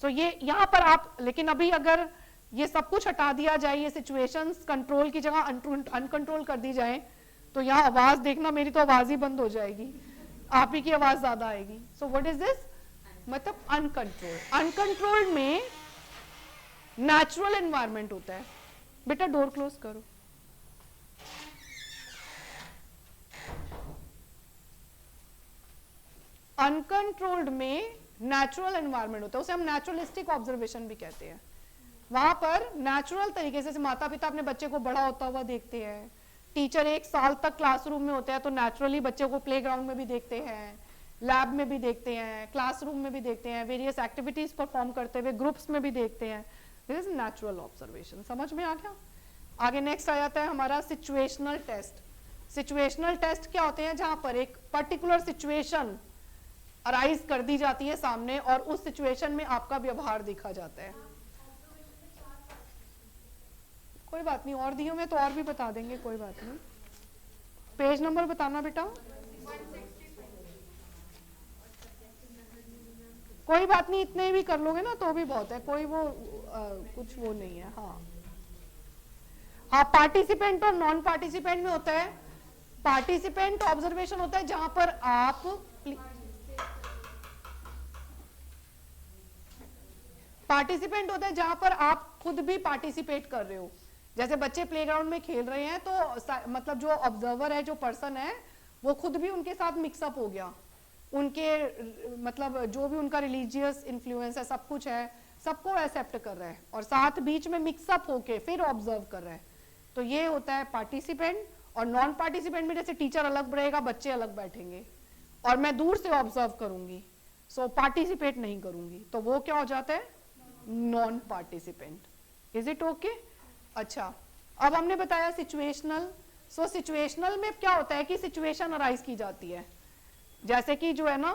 सो ये यहाँ पर आप, लेकिन अभी अगर ये सब कुछ हटा दिया जाए, ये सिचुएशंस कंट्रोल की जगह अनकंट्रोल कर दी जाए, तो यहाँ आवाज देखना, मेरी तो आवाज ही बंद हो जाएगी, आप ही की आवाज ज्यादा आएगी। सो व्हाट इज दिस, मतलब अनकंट्रोल्ड। अनकंट्रोल्ड में नेचुरल एनवायरनमेंट होता है। बेटा डोर क्लोज करो। अनकंट्रोल्ड में नेचुरल एनवायरनमेंट होता है, उसे हम नेचुरलिस्टिक ऑब्जर्वेशन भी कहते हैं। वहां पर नेचुरल तरीके से माता पिता अपने बच्चे को बड़ा होता हुआ देखते हैं, टीचर 1 साल तक क्लासरूम में होते हैं तो नेचुरली बच्चे को प्लेग्राउंड में भी देखते हैं, लैब में भी देखते हैं, क्लासरूम में भी देखते हैं, वेरियस एक्टिविटीज परफॉर्म करते हुए ग्रुप्स में भी देखते हैं। This is natural observation. समझ में आ गया? आगे नेक्स्ट आ जाता है हमारा सिचुएशनल टेस्ट। सिचुएशनल टेस्ट क्या होते हैं, जहां पर एक पर्टिकुलर सिचुएशन अराइज कर दी जाती है सामने और उस सिचुएशन में आपका व्यवहार देखा जाता है। कोई बात नहीं, और दिए में तो और भी बता देंगे, कोई बात नहीं। पेज नंबर बताना बेटा। कोई बात नहीं, इतने भी कर लोगे ना तो भी बहुत है, कोई वो कुछ वो नहीं है। हाँ हाँ, पार्टिसिपेंट और नॉन पार्टिसिपेंट में होता है। पार्टिसिपेंट ऑब्जर्वेशन होता है जहां पर आप, पार्टिसिपेंट होता है जहां पर आप खुद भी पार्टिसिपेट कर रहे हो। जैसे बच्चे प्लेग्राउंड में खेल रहे हैं तो मतलब जो ऑब्जर्वर है, जो पर्सन है, वो खुद भी उनके साथ मिक्सअप हो गया, उनके मतलब जो भी उनका रिलीजियस इन्फ्लुएंस है, सब कुछ है, सबको एक्सेप्ट कर रहा है और साथ बीच में मिक्सअप होके फिर ऑब्जर्व कर रहा है। तो ये होता है पार्टिसिपेंट। और नॉन पार्टिसिपेंट में जैसे टीचर अलग रहेगा, बच्चे अलग बैठेंगे और मैं दूर से ऑब्जर्व करूंगी, सो पार्टिसिपेट नहीं करूंगी, तो वो क्या हो जाता है, non participant. Is it okay? अच्छा, अब हमने बताया सिचुएशनल। सो सिचुएशनल में क्या होता है कि सिचुएशन अराइज की जाती है, जैसे कि जो है ना,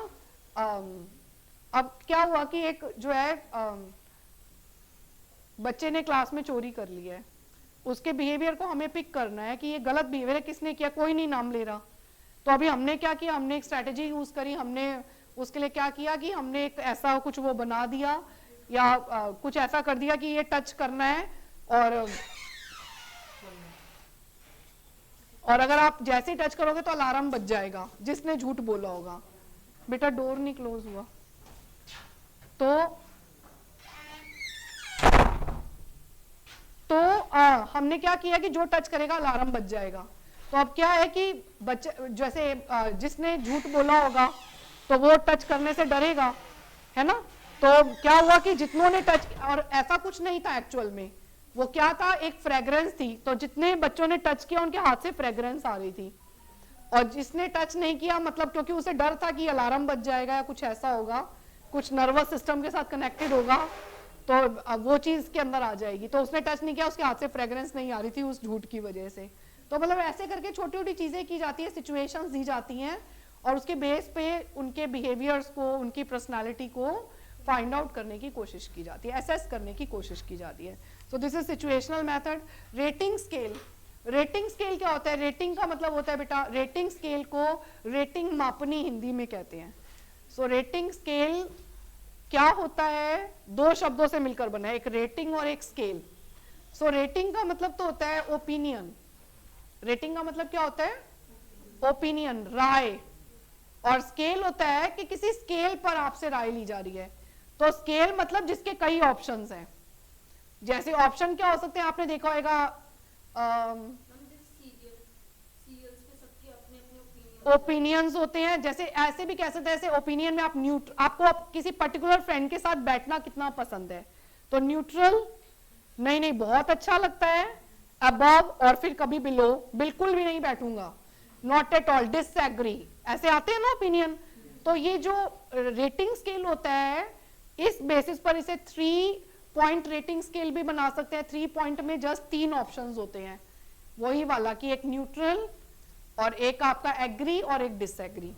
अब क्या हुआ कि एक जो है बच्चे ने क्लास में चोरी कर ली है, उसके बिहेवियर को हमें पिक करना है कि ये गलत बिहेवियर है, किसने किया, कोई नहीं नाम ले रहा। तो अभी हमने क्या किया, हमने एक स्ट्रेटेजी यूज करी, हमने उसके लिए क्या किया कि हमने एक ऐसा कुछ वो बना दिया या कुछ ऐसा कर दिया कि ये टच करना है और अगर आप जैसे ही टच करोगे तो अलार्म बज जाएगा, जिसने झूठ बोला होगा। बेटा डोर नहीं क्लोज हुआ। तो हमने क्या किया कि जो टच करेगा अलार्म बज जाएगा। तो अब क्या है कि बच्चे जैसे जिसने झूठ बोला होगा तो वो टच करने से डरेगा, है ना। तो क्या हुआ कि जितनों ने टच, और ऐसा कुछ नहीं था एक्चुअल में, वो क्या था, एक फ्रेग्रेंस थी, तो जितने बच्चों ने टच किया उनके हाथ से फ्रेग्रेंस आ रही थी, और जिसने टच नहीं किया मतलब क्योंकि उसे डर था कि अलार्म बज जाएगा या कुछ ऐसा होगा, कुछ नर्वस सिस्टम के साथ कनेक्टेड होगा तो वो चीज के अंदर आ जाएगी, तो उसने टच नहीं किया, उसके हाथ से फ्रेग्रेंस नहीं आ रही थी उस झूठ की वजह से। तो मतलब ऐसे करके छोटी छोटी चीजें की जाती है, सिचुएशंस दी जाती हैं और उसके बेस पे उनके बिहेवियर्स को, उनकी पर्सनालिटी को फाइंड आउट करने की कोशिश की जाती है, असेस करने की कोशिश की जाती है। So this is situational method. Rating scale. Rating scale क्या होता है, रेटिंग का मतलब होता है बेटा, रेटिंग स्केल को रेटिंग मापनी हिंदी में कहते हैं। सो रेटिंग स्केल क्या होता है, दो शब्दों से मिलकर बना है, एक रेटिंग और एक स्केल। सो रेटिंग का मतलब तो होता है ओपिनियन। रेटिंग का मतलब क्या होता है, ओपिनियन, राय, और स्केल होता है कि किसी स्केल पर आपसे राय ली जा रही है। तो स्केल मतलब जिसके कई ऑप्शंस हैं। जैसे ऑप्शन क्या हो सकते हैं, आपने देखा होगा ओपिनियंस होते हैं, जैसे ऐसे भी कह सकते हैं, ऐसे ओपिनियन में आपको किसी पर्टिकुलर फ्रेंड के साथ बैठना कितना पसंद है, तो न्यूट्रल, नहीं बहुत अच्छा लगता है, अबव, और फिर कभी बिलो, बिल्कुल भी नहीं बैठूंगा, नॉट एट ऑल, डिसएग्री, ऐसे आते हैं ना ओपिनियन। तो ये जो रेटिंग स्केल होता है, इस बेसिस पर इसे 3 पॉइंट रेटिंग स्केल भी बना सकते हैं। 3 पॉइंट में जस्ट 3 ऑप्शंस होते हैं, वही वाला कि एक न्यूट्रल और एक आपका एग्री और एक डिसएग्री,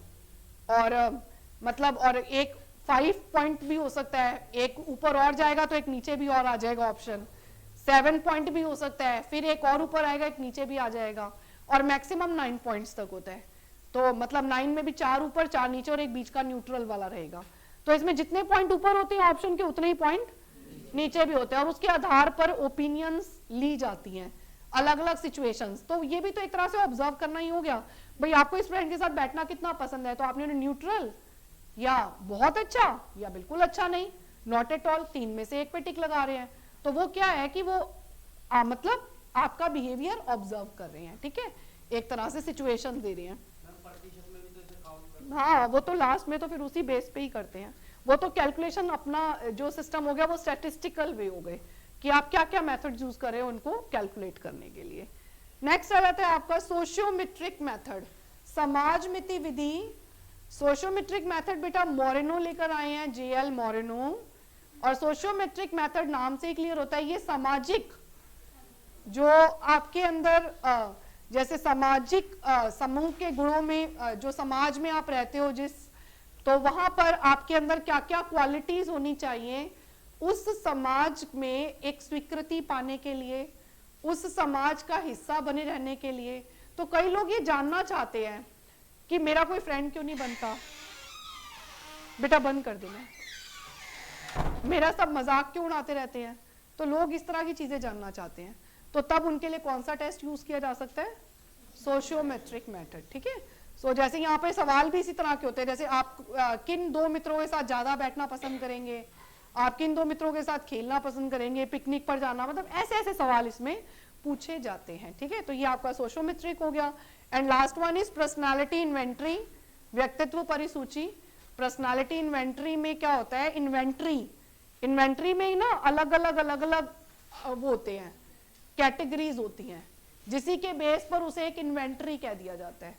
और मतलब और एक 5 पॉइंट भी हो सकता है, एक ऊपर और जाएगा तो एक नीचे भी और आ जाएगा ऑप्शन। 7 पॉइंट भी हो सकता है, फिर एक और ऊपर आएगा, एक नीचे भी आ जाएगा, और मैक्सिमम 9 पॉइंट्स तक होता है। तो मतलब 9 में भी 4 ऊपर 4 नीचे और एक बीच का न्यूट्रल वाला रहेगा। तो इसमें जितने पॉइंट ऊपर होते हैं ऑप्शन के, उतने ही पॉइंट नीचे भी होते हैं, और उसके आधार पर ओपिनियंस ली जाती हैं, अलग अलग सिचुएशंस। तो ये भी तो एक तरह से ऑब्जर्व करना ही हो गया, भाई आपको इस फ्रेंड के साथ बैठना कितना पसंद है, तो आपने न्यूट्रल या बहुत अच्छा या बिल्कुल अच्छा नहीं, नॉट एट ऑल, 3 में से एक पे टिक लगा रहे हैं। तो वो क्या है कि वो मतलब आपका बिहेवियर ऑब्जर्व कर रहे हैं, ठीक है, एक तरह से सिचुएशन दे रहे हैं। हाँ, वो तो लास्ट में तो फिर उसी बेस पे ही करते हैं, वो तो कैलकुलेशन अपना जो सिस्टम हो गया वो स्टैटिस्टिकल वे हो गए कि आप क्या क्या मेथड यूज कर रहे हो उनको कैलकुलेट करने के लिए। नेक्स्ट आ जाता है आपका सोशियोमेट्रिक मेथड, समाजमिति विधि। सोशियोमेट्रिक मेथड बेटा मोरेनो लेकर आए हैं, JL मोरेनो, और सोशियोमेट्रिक मेथड नाम से ही क्लियर होता है ये सामाजिक, जो आपके अंदर जैसे सामाजिक समूह के गुणों में जो समाज में आप रहते हो जिस, तो वहां पर आपके अंदर क्या क्या क्वालिटीज होनी चाहिए उस समाज में एक स्वीकृति पाने के लिए, उस समाज का हिस्सा बने रहने के लिए। तो कई लोग ये जानना चाहते हैं कि मेरा कोई फ्रेंड क्यों नहीं बनता, बेटा बंद कर देना, मेरा सब मजाक क्यों उड़ाते रहते हैं। तो लोग इस तरह की चीजें जानना चाहते हैं, तो तब उनके लिए कौन सा टेस्ट यूज किया जा सकता है, सोशियोमेट्रिक मेथड, ठीक है। सो जैसे यहाँ पे सवाल भी इसी तरह के होते हैं, जैसे आप किन 2 मित्रों के साथ ज्यादा बैठना पसंद करेंगे, आप किन 2 मित्रों के साथ खेलना पसंद करेंगे, पिकनिक पर जाना, मतलब ऐसे ऐसे सवाल इसमें पूछे जाते हैं, ठीक है। तो ये आपका सोशियोमेट्रिक हो गया। And last one is personality inventory, व्यक्तित्व परिसूची। पर्सनालिटी इन्वेंट्री में क्या होता है, इन्वेंट्री में ही ना अलग अलग वो होते हैं, कैटेगरीज होती हैं, जिसी के बेस पर उसे एक इन्वेंट्री कह दिया जाता है।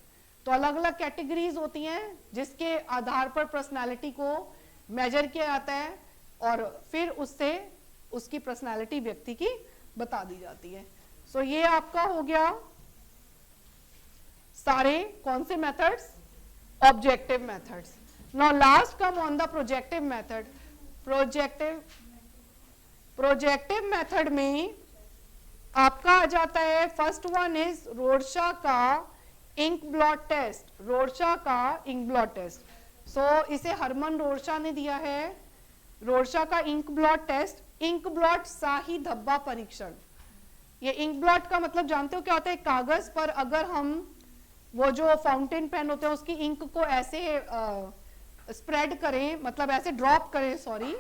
तो अलग अलग कैटेगरीज होती हैं जिसके आधार पर पर्सनालिटी को मेजर किया जाता है, और फिर उससे उसकी पर्सनालिटी व्यक्ति की बता दी जाती है। सो ये आपका हो गया सारे कौन से methods, objective methods. Now last come on the projective method. Projective method में आपका आ जाता है, फर्स्ट वन इज रोरशा का इंक ब्लॉट टेस्ट, रोरशा का इंक ब्लॉट टेस्ट। सो इसे हरमन रोरशा ने दिया है, रोरशा का ink blot test. Ink blot शाही धब्बा परीक्षण, ये इंक ब्लॉट का मतलब जानते हो क्या होता है, कागज पर अगर हम वो जो फाउंटेन पेन होते हैं उसकी इंक को ऐसे स्प्रेड करें, मतलब ऐसे ड्रॉप करें, सॉरी,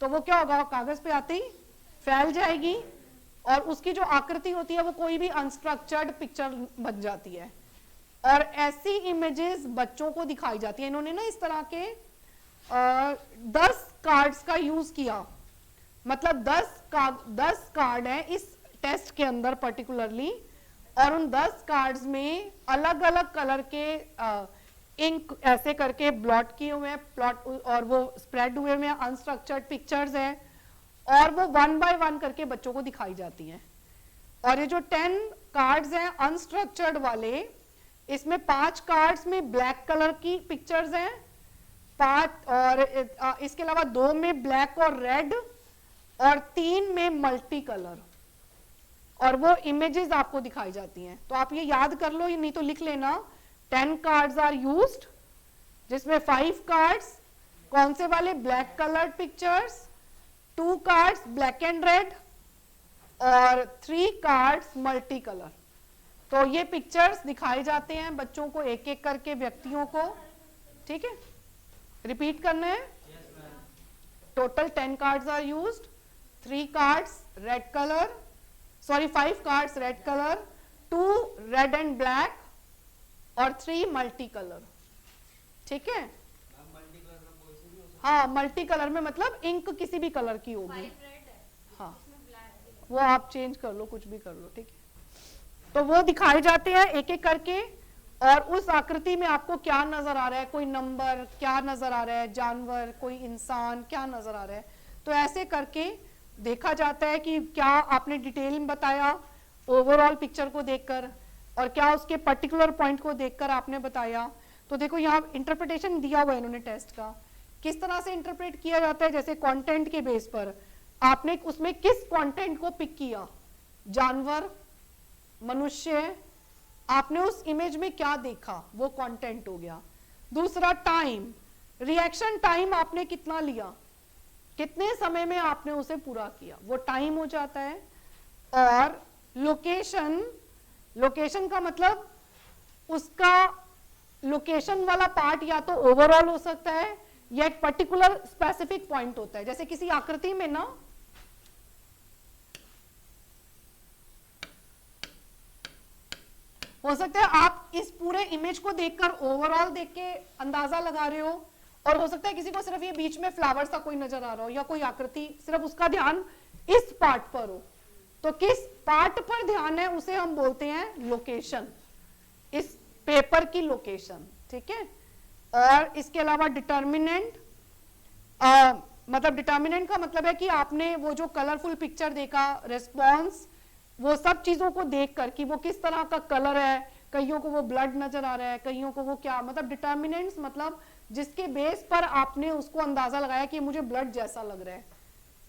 तो वो क्या होगा, कागज पे आते ही फैल जाएगी, और उसकी जो आकृति होती है वो कोई भी अनस्ट्रक्चर्ड पिक्चर बन जाती है, और ऐसी इमेजेस बच्चों को दिखाई जाती है। इन्होंने ना इस तरह के 10 कार्ड्स का यूज किया, मतलब 10 कार्ड है इस टेस्ट के अंदर पर्टिकुलरली, और उन 10 कार्ड्स में अलग अलग कलर के इंक ऐसे करके ब्लॉट किए हुए हैं, प्लॉट, और वो स्प्रेड हुए हुए हैं, अनस्ट्रक्चर्ड पिक्चर्स हैं, और वो 1 बाय 1 करके बच्चों को दिखाई जाती हैं। और ये जो 10 कार्ड्स हैं अनस्ट्रक्चर्ड वाले, इसमें 5 कार्ड्स में ब्लैक कलर की पिक्चर्स हैं, 5 और इसके अलावा 2 में ब्लैक और रेड, और 3 में मल्टी कलर, और वो इमेजेस आपको दिखाई जाती हैं। तो आप ये याद कर लो, नहीं तो लिख लेना, 10 कार्ड्स आर यूज्ड, जिसमें 5 कार्ड्स कौन से वाले, black coloured pictures, 2 cards black and red, और 3 कार्ड्स मल्टी कलर। तो ये पिक्चर्स दिखाए जाते हैं बच्चों को एक एक करके, व्यक्तियों को, ठीक है। रिपीट करना है, total 10 cards are used, 3 cards red colour, sorry 5 cards red colour, 2 red and black, और 3 मल्टी कलर, ठीक है। हाँ, मल्टी कलर में मतलब इंक किसी भी कलर की होगी, हाँ, वो आप चेंज कर लो, कुछ भी कर लो, ठीक है। तो वो दिखाए जाते हैं एक एक करके, और उस आकृति में आपको क्या नजर आ रहा है, कोई नंबर क्या नजर आ रहा है, जानवर, कोई इंसान क्या नजर आ रहा है। तो ऐसे करके देखा जाता है कि क्या आपने डिटेल में बताया ओवरऑल पिक्चर को देखकर, और क्या उसके पर्टिकुलर पॉइंट को देखकर आपने बताया। तो देखो यहाँ इंटरप्रिटेशन दिया हुआ है इन्होंने टेस्ट का, किस तरह से इंटरप्रेट किया जाता है। जैसे कंटेंट के बेस पर आपने उसमें किस कंटेंट को पिक किया, जानवर, मनुष्य, आपने उस इमेज में क्या देखा, वो कंटेंट हो गया। दूसरा टाइम, रिएक्शन टाइम आपने कितना लिया, कितने समय में आपने उसे पूरा किया, वो टाइम हो जाता है। और लोकेशन, लोकेशन का मतलब उसका लोकेशन वाला पार्ट या तो ओवरऑल हो सकता है या एक पर्टिकुलर स्पेसिफिक पॉइंट होता है। जैसे किसी आकृति में ना हो सकता है आप इस पूरे इमेज को देखकर ओवरऑल देख के अंदाजा लगा रहे हो, और हो सकता है किसी को सिर्फ ये बीच में फ्लावर सा कोई नजर आ रहा हो या कोई आकृति, सिर्फ उसका ध्यान इस पार्ट पर हो। तो किस पार्ट पर ध्यान है उसे हम बोलते हैं लोकेशन, इस पेपर की लोकेशन, ठीक है। और इसके अलावा डिटर्मिनेंट, मतलब डिटर्मिनेंट का मतलब है कि आपने वो जो कलरफुल पिक्चर देखा, रिस्पॉन्स, वो सब चीजों को देखकर कि वो किस तरह का कलर है, कईयों को वो ब्लड नजर आ रहा है, कईयों को वो क्या, मतलब डिटर्मिनेंट्स मतलब जिसके बेस पर आपने उसको अंदाजा लगाया कि मुझे ब्लड जैसा लग रहा है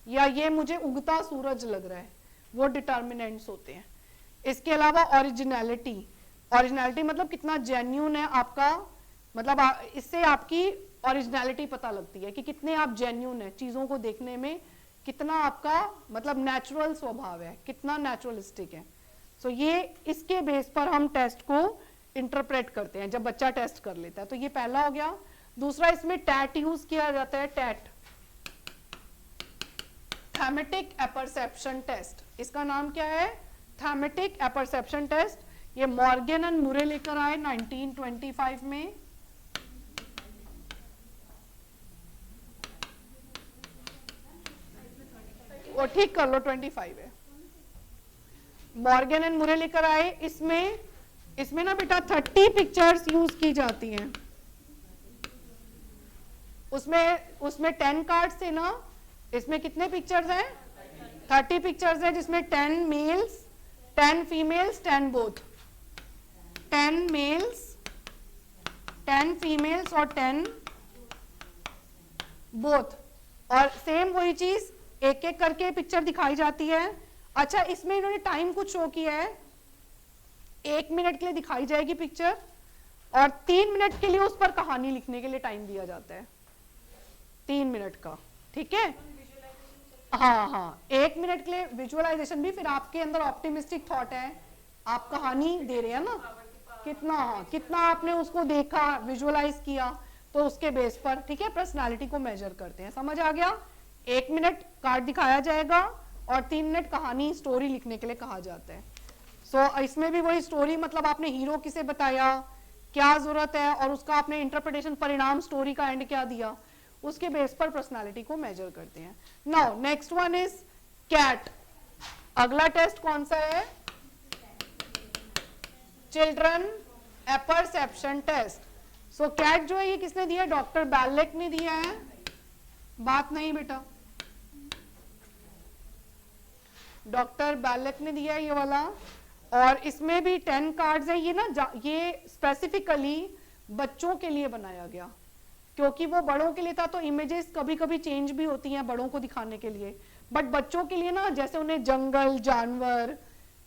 या ये मुझे उगता सूरज लग रहा है, वो डिटर्मिनेंट्स होते हैं। इसके अलावा ओरिजिनलिटी, ओरिजिनलिटी मतलब कितना जेन्यून है आपका, मतलब इससे आपकी ओरिजिनलिटी पता लगती है कि कितने आप जेन्यून है चीजों को देखने में, कितना आपका मतलब नेचुरल स्वभाव है, कितना नेचुरलिस्टिक है। सो ये इसके बेस पर हम टेस्ट को इंटरप्रेट करते हैं जब बच्चा टेस्ट कर लेता है। तो ये पहला हो गया। दूसरा, इसमें टैट यूज किया जाता है, टैट, थैमेटिक एपरसेप्शन टेस्ट। इसका नाम क्या है, थैमेटिक एपरसेप्शन टेस्ट। ये मॉर्गन एंड मुरे लेकर आए 1925 में। वो ठीक कर लो, 25 है। मॉर्गन एंड मुरे लेकर आए। इसमें ना बेटा 30 पिक्चर्स यूज की जाती हैं। उसमें 10 कार्ड्स थे ना, इसमें कितने पिक्चर्स हैं, 30 पिक्चर्स है, जिसमें 10 males 10 females 10 both, 10 males 10 females और 10 बोथ। और सेम वही चीज एक एक करके पिक्चर दिखाई जाती है। अच्छा, इसमें इन्होंने टाइम कुछ शो किया है, 1 मिनट के लिए दिखाई जाएगी पिक्चर और 3 मिनट के लिए उस पर कहानी लिखने के लिए टाइम दिया जाता है, 3 मिनट का, ठीक है। हाँ, 1 मिनट के लिए विजुअलाइजेशन भी, फिर आपके अंदर ऑप्टिमिस्टिक थॉट है, आप कहानी दे रहे हैं ना, कितना आपने उसको देखा, विजुअलाइज किया, तो उसके बेस पर, ठीक है, पर्सनालिटी को मेजर करते हैं। समझ आ गया। 1 मिनट कार्ड दिखाया जाएगा और 3 मिनट कहानी, स्टोरी लिखने के लिए कहा जाता है। सो इसमें भी वही स्टोरी, मतलब आपने हीरो किसे बताया, क्या जरूरत है, और उसका आपने इंटरप्रिटेशन, परिणाम स्टोरी का एंड क्या दिया, उसके बेस पर पर्सनालिटी को मेजर करते हैं। Now next one is CAT. अगला टेस्ट कौन सा है, children apperception test. So CAT जो है ये किसने दिया है, डॉक्टर बैलेक ने दिया है। बात नहीं बेटा, डॉक्टर बैलेक ने दिया है ये वाला। और इसमें भी 10 कार्ड्स हैं। ये ना ये स्पेसिफिकली बच्चों के लिए बनाया गया, क्योंकि वो बड़ों के लिए था तो इमेजेस कभी कभी चेंज भी होती हैं बड़ों को दिखाने के लिए, बट बच्चों के लिए ना, जैसे उन्हें जंगल, जानवर,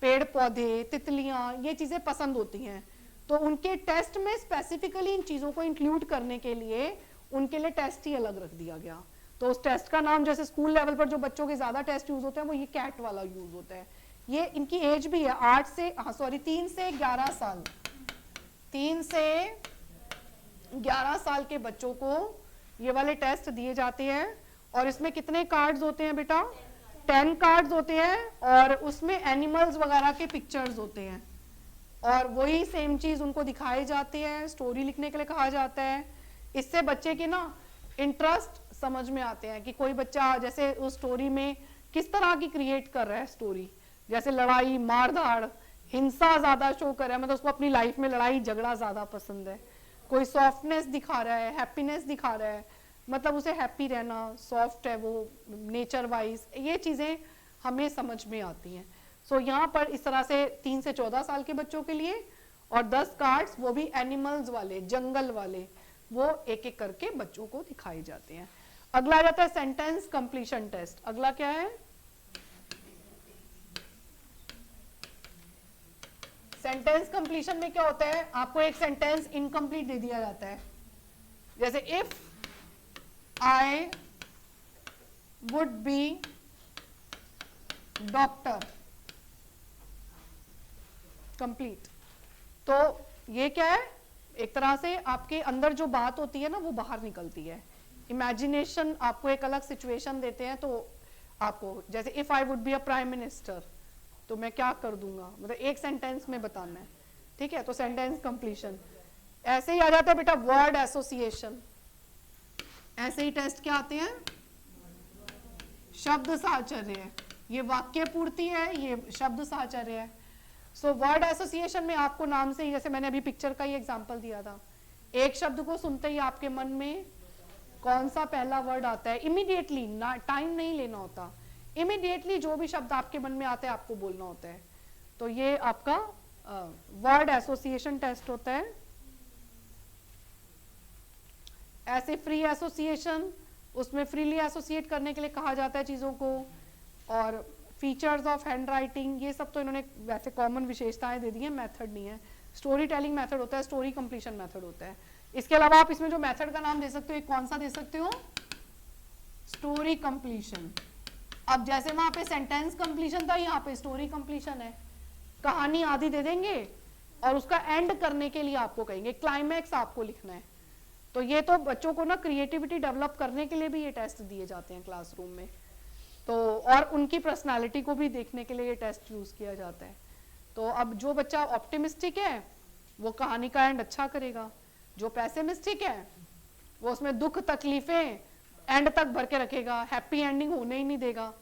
पेड़ पौधे, तितलियां, ये चीजें पसंद होती हैं, तो उनके टेस्ट में स्पेसिफिकली इन चीजों को इंक्लूड करने के लिए उनके लिए टेस्ट ही अलग रख दिया गया। तो उस टेस्ट का नाम, जैसे स्कूल लेवल पर जो बच्चों के ज्यादा टेस्ट यूज होते हैं, वो ये कैट वाला यूज होता है। ये इनकी एज भी है 3 से 11 साल, 3 से 11 साल के बच्चों को ये वाले टेस्ट दिए जाते हैं। और इसमें कितने कार्ड्स होते हैं बेटा, 10 कार्ड्स होते हैं, और उसमें एनिमल्स वगैरह के पिक्चर्स होते हैं, और वही सेम चीज उनको दिखाए जाते हैं, स्टोरी लिखने के लिए कहा जाता है। इससे बच्चे के ना इंटरेस्ट समझ में आते हैं कि कोई बच्चा जैसे उस स्टोरी में किस तरह की क्रिएट कर रहा है स्टोरी, जैसे लड़ाई, मारधाड़, हिंसा ज्यादा शो कर रहा है, मतलब उसको अपनी लाइफ में लड़ाई झगड़ा ज्यादा पसंद है, कोई सॉफ्टनेस दिखा रहा है, हैप्पीनेस दिखा रहा है, मतलब उसे हैप्पी रहना, सॉफ्ट है वो नेचर वाइज, ये चीजें हमें समझ में आती हैं। सो यहाँ पर इस तरह से 3 से 14 साल के बच्चों के लिए, और 10 कार्ड्स वो भी एनिमल्स वाले, जंगल वाले, वो एक एक करके बच्चों को दिखाए जाते हैं। अगला आ जाता है सेंटेंस कंप्लीशन टेस्ट। अगला क्या है? सेंटेंस कंप्लीशन में क्या होता है, आपको एक सेंटेंस इनकम्प्लीट दे दिया जाता है, जैसे if I would be doctor, complete. तो ये क्या है, एक तरह से आपके अंदर जो बात होती है ना वो बाहर निकलती है। इमेजिनेशन आपको एक अलग सिचुएशन देते हैं, तो आपको जैसे if I would be a prime minister, तो मैं क्या कर दूंगा, मतलब एक सेंटेंस में बताना है, ठीक है। तो सेंटेंस कंप्लीशन। ऐसे ही आ जाता है बेटा वर्ड एसोसिएशन। ऐसे ही टेस्ट क्या आते हैं, शब्द साहचर्य, ये वाक्य पूर्ति है, ये शब्द साहचर्य है। सो वर्ड एसोसिएशन में आपको नाम से ही, जैसे मैंने अभी पिक्चर का ही एग्जांपल दिया था, एक शब्द को सुनते ही आपके मन में कौन सा पहला वर्ड आता है, इमीडिएटली, ना टाइम नहीं लेना होता, इमीडिएटली जो भी शब्द आपके मन में आते हैं आपको बोलना होता है। तो ये आपका वर्ड एसोसिएशन टेस्ट होता है। ऐसे फ्री एसोसिएशन, उसमें फ्रीली एसोसिएट करने के लिए कहा जाता है चीजों को। और फीचर्स ऑफ हैंड राइटिंग, ये सब तो इन्होंने वैसे कॉमन विशेषताएं दे दी हैं, मेथड नहीं है। स्टोरी टेलिंग मेथड होता है, स्टोरी कंप्लीशन मेथड होता है। इसके अलावा आप इसमें जो मेथड का नाम दे सकते हो, एक कौन सा दे सकते हो, स्टोरी कंप्लीशन। अब जैसे वहां पे सेंटेंस कंप्लीशन था, यहाँ पे स्टोरी कंप्लीशन है। कहानी आधी दे देंगे और उसका एंड करने के लिए आपको कहेंगे क्लाइमैक्स आपको लिखना है। तो ये तो बच्चों को ना क्रिएटिविटी डेवलप करने के लिए भी ये टेस्ट दिए जाते हैं क्लासरूम में, तो और उनकी पर्सनालिटी को भी देखने के लिए ये टेस्ट यूज किया जाता है। तो अब जो बच्चा ऑप्टिमिस्टिक है वो कहानी का एंड अच्छा करेगा, जो पैसिमिस्टिक है वो उसमें दुख तकलीफें एंड तक भर के रखेगा, हैप्पी एंडिंग होने ही नहीं देगा,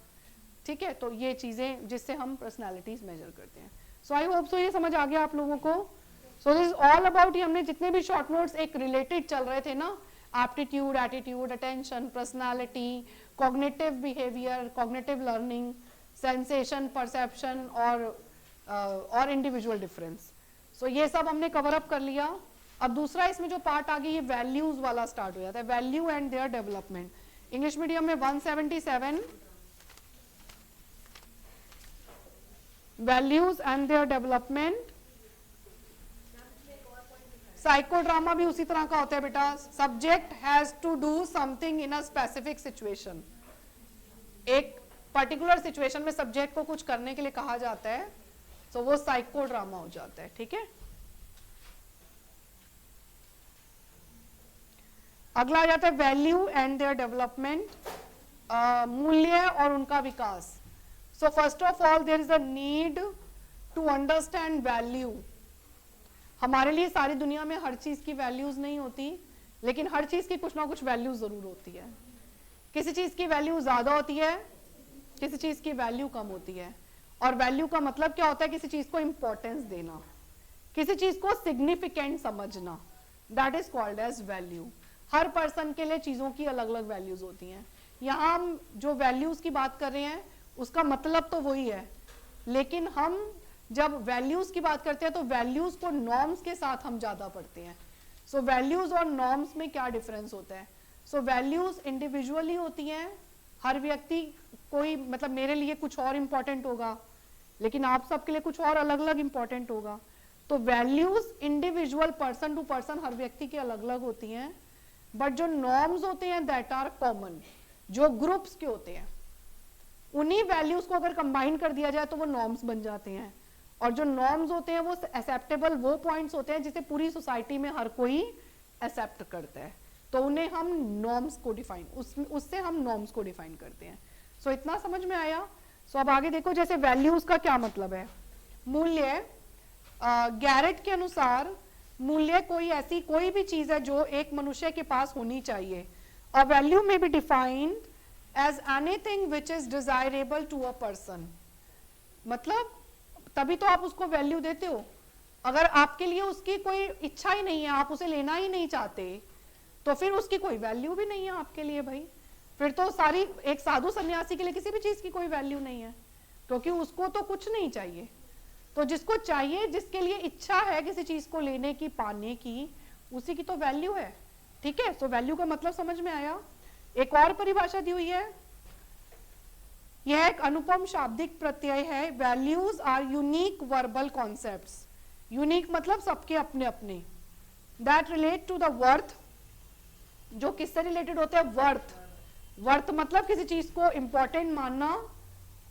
ठीक है। तो ये चीजें जिससे हम पर्सनालिटीज मेजर करते हैं। सो आई होप सो ये समझ आ गया आप लोगों को। सो दिस ऑल अबाउट, ये हमने जितने भी शॉर्ट नोट्स एक रिलेटेड चल रहे थे ना, aptitude, attitude, attention, personality, cognitive behaviour, cognitive learning, sensation, perception और इंडिविजुअल डिफरेंस, सो ये सब हमने कवर अप कर लिया। अब दूसरा इसमें जो पार्ट आ गई, ये वैल्यूज वाला स्टार्ट हो जाता है, value and their development. English medium में 177 values and their development. Psychodrama भी उसी तरह का होता है बेटा, subject has to do something in a specific situation. एक पर्टिकुलर सिचुएशन में सब्जेक्ट को कुछ करने के लिए कहा जाता है, तो वो साइकोड्रामा हो जाता है, ठीक है। अगला आ जाता है वैल्यू एंड देयर डेवलपमेंट, मूल्य और उनका विकास। So first of all there is a need to understand value. हमारे लिए सारी दुनिया में हर चीज की वैल्यूज नहीं होती, लेकिन हर चीज की कुछ ना कुछ वैल्यू जरूर होती है। किसी चीज की वैल्यू ज्यादा होती है, किसी चीज की वैल्यू कम होती है। और वैल्यू का मतलब क्या होता है, किसी चीज को इंपॉर्टेंस देना, किसी चीज को सिग्निफिकेंट समझना, that is called as value. हर पर्सन के लिए चीजों की अलग अलग वैल्यूज होती हैं। यहाँ हम जो वैल्यूज की बात कर रहे हैं उसका मतलब तो वही है, लेकिन हम जब वैल्यूज की बात करते हैं तो वैल्यूज को नॉर्म्स के साथ हम ज्यादा पढ़ते हैं। सो वैल्यूज और नॉर्म्स में क्या डिफरेंस होता है। सो वैल्यूज इंडिविजुअली होती हैं, हर व्यक्ति कोई, मतलब मेरे लिए कुछ और इंपॉर्टेंट होगा, लेकिन आप सबके लिए कुछ और अलग अलग इंपॉर्टेंट होगा। तो values individual, person to person, हर व्यक्ति की अलग अलग होती हैं। बट जो नॉर्म्स होते हैं दैट आर कॉमन, जो ग्रुप्स के होते हैं, उन्हीं वैल्यूज को अगर कंबाइन कर दिया जाए तो वो नॉर्म्स बन जाते हैं। और जो नॉर्म्स होते हैं वो एक्सेप्टेबल वो पॉइंट्स होते हैं जिसे पूरी सोसाइटी में हर कोई एक्सेप्ट करता है, तो उन्हें हम नॉर्म्स को डिफाइन, उससे हम नॉर्म्स को डिफाइन करते हैं। सो इतना समझ में आया। सो अब आगे देखो, जैसे वैल्यूज का क्या मतलब है। मूल्य, गैरेट के अनुसार मूल्य कोई भी चीज है जो एक मनुष्य के पास होनी चाहिए। A value may be defined as anything which is desirable to a person. मतलब तभी तो आप उसको वैल्यू देते हो। अगर आपके लिए उसकी कोई इच्छा ही नहीं है, आप उसे लेना ही नहीं चाहते, तो फिर उसकी कोई वैल्यू भी नहीं है आपके लिए भाई। फिर तो सारी, एक साधु सन्यासी के लिए किसी भी चीज की कोई वैल्यू नहीं है, क्योंकि उसको तो कुछ नहीं चाहिए। तो जिसको चाहिए, जिसके लिए इच्छा है किसी चीज को लेने की, पाने की, उसी की तो वैल्यू है। ठीक है, सो वैल्यू का मतलब समझ में आया। एक और परिभाषा दी हुई है, यह एक अनुपम शाब्दिक प्रत्यय है। Values are unique verbal concepts. Unique मतलब सबके अपने अपने। That relate to the worth, जो किससे रिलेटेड होते हैं? वर्थ। वर्थ मतलब किसी चीज को इंपॉर्टेंट मानना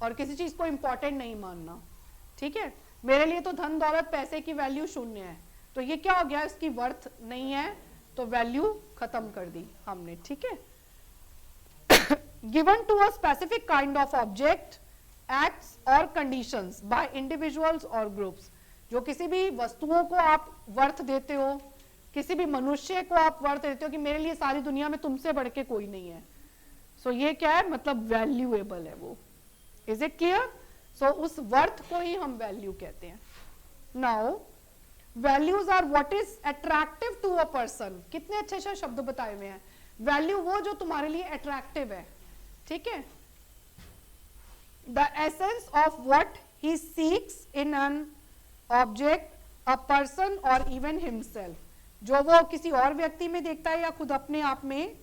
और किसी चीज को इंपॉर्टेंट नहीं मानना। ठीक है, मेरे लिए तो धन दौलत पैसे की वैल्यू शून्य है, तो ये क्या हो गया? इसकी वर्थ नहीं है, तो वैल्यू खत्म कर दी हमने। ठीक है, given to a specific kind of object, acts और कंडीशंस बाय इंडिविजुअल्स और ग्रुप्स। जो किसी भी वस्तुओं को आप वर्थ देते हो, किसी भी मनुष्य को आप वर्थ देते हो कि मेरे लिए सारी दुनिया में तुमसे बढ़ के कोई नहीं है, सो ये क्या है? मतलब वैल्यूएबल है वो। Is it clear? सो उस वर्थ को ही हम वैल्यू कहते हैं। Now values are what is attractive to a person. कितने अच्छे अच्छे शब्द बताए हुए हैं। वैल्यू वो जो तुम्हारे लिए अट्रैक्टिव है। ठीक है, the essence of what he seeks in an object, a person और इवन हिमसेल्फ। जो वो किसी और व्यक्ति में देखता है या खुद अपने आप में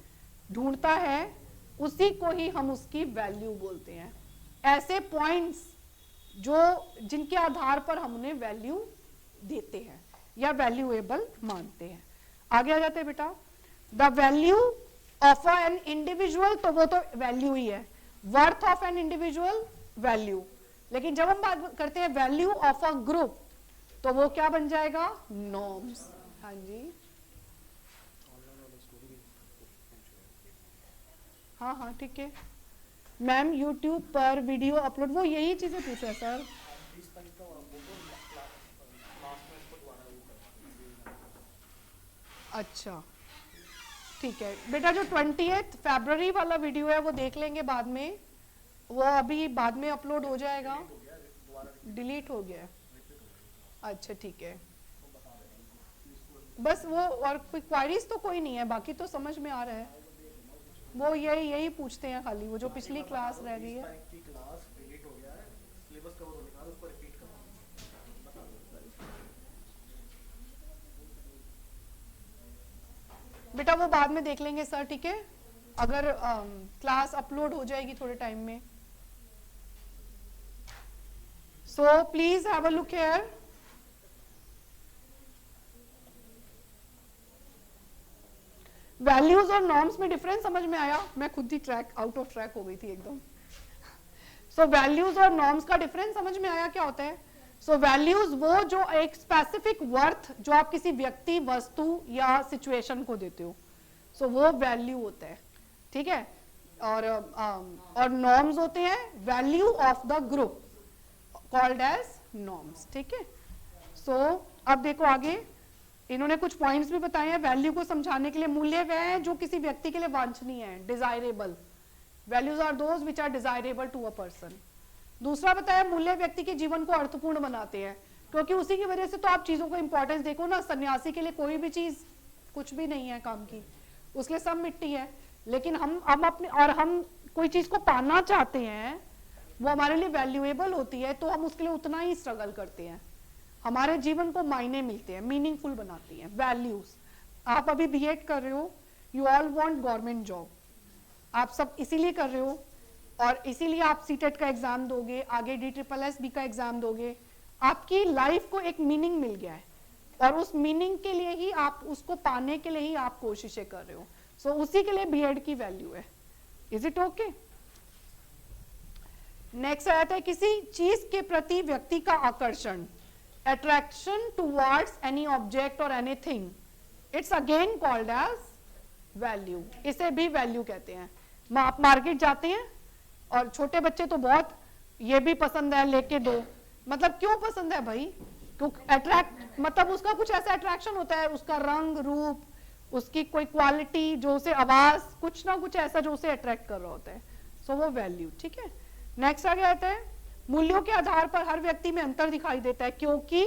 ढूंढता है, उसी को ही हम उसकी वैल्यू बोलते हैं। ऐसे पॉइंट्स जो जिनके आधार पर हम उन्हें वैल्यू देते हैं या वैल्यूएबल मानते हैं। आगे आ जाते हैं बेटा। The value of an individual, तो वो तो वैल्यू ही है। Worth of an individual, value. लेकिन जब हम बात करते हैं वैल्यू ऑफ अ ग्रुप, तो वो क्या बन जाएगा? नॉर्म्स। हाँ जी, हाँ हाँ ठीक है मैम। यूट्यूब पर वीडियो अपलोड, वो यही चीजें पूछे सर। अच्छा ठीक है बेटा, जो 28 फरवरी वाला वीडियो है वो देख लेंगे बाद में, वो अभी बाद में अपलोड हो जाएगा। डिलीट हो गया? अच्छा ठीक है, बस वो, और कोई क्वारीज तो कोई नहीं है, बाकी तो समझ में आ रहा है। वो यही पूछते हैं खाली, वो जो पिछली क्लास रह गई है। बेटा वो बाद में देख लेंगे सर, ठीक है, अगर क्लास अपलोड हो जाएगी थोड़े टाइम में। So please have a look here. Values और नॉर्म्स में डिफरेंस समझ में आया? मैं खुद ही आउट ऑफ ट्रैक हो गई थी एकदम। सो वैल्यूज और नॉर्म्स का डिफरेंस समझ में आया क्या होता है? सो वैल्यूज वो जो एक स्पेसिफिक वर्थ जो आप किसी व्यक्ति, वस्तु या सिचुएशन को देते हो, सो वो वैल्यू होता है। ठीक है, और नॉर्म्स होते हैं value of the group, called as norms. ठीक है, सो अब देखो आगे इन्होंने कुछ पॉइंट्स भी बताए हैं वैल्यू को समझाने के लिए। मूल्य वह है जो किसी व्यक्ति के लिए वांछनीय है, desirable. Values are those which are desirable to a person. दूसरा बताया मूल्य व्यक्ति के जीवन को अर्थपूर्ण बनाते हैं, क्योंकि उसी की वजह से तो आप चीजों को इंपॉर्टेंस देखो ना। सन्यासी के लिए कोई भी चीज कुछ भी नहीं है काम की, उसके लिए सब मिट्टी है। लेकिन हम अपने, और हम कोई चीज को पाना चाहते हैं, वो हमारे लिए वैल्यूएबल होती है, तो हम उसके लिए उतना ही स्ट्रगल करते हैं। हमारे जीवन को मायने मिलते हैं, मीनिंगफुल बनाती हैं वैल्यूज। आप अभी बीएड कर रहे हो, you all want government job, आप सब इसीलिए कर रहे हो, और इसीलिए आप सीटेट का एग्जाम दोगे, आगे DSSB का एग्जाम दोगे। आपकी लाइफ को एक मीनिंग मिल गया है, और उस मीनिंग के लिए ही आप, उसको पाने के लिए ही आप कोशिशें कर रहे हो। सो उसी के लिए बीएड की वैल्यू है। Is it okay? नेक्स्ट आता है किसी चीज के प्रति व्यक्ति का आकर्षण, attraction towards any object or anything, it's again called as value। इसे भी वैल्यू कहते हैं। आप मार्केट जाते हैं और छोटे बच्चे तो बहुत, ये भी पसंद है लेके दो, मतलब क्यों पसंद है भाई? क्योंकि अट्रैक्ट, मतलब उसका कुछ ऐसा अट्रैक्शन होता है, उसका रंग रूप, उसकी कोई क्वालिटी, जो उसे आवाज, कुछ ना कुछ ऐसा जो उसे अट्रैक्ट कर रहा होता है। सो वो वैल्यू। ठीक है, नेक्स्ट आगे आता है मूल्यों के आधार पर हर व्यक्ति में अंतर दिखाई देता है, क्योंकि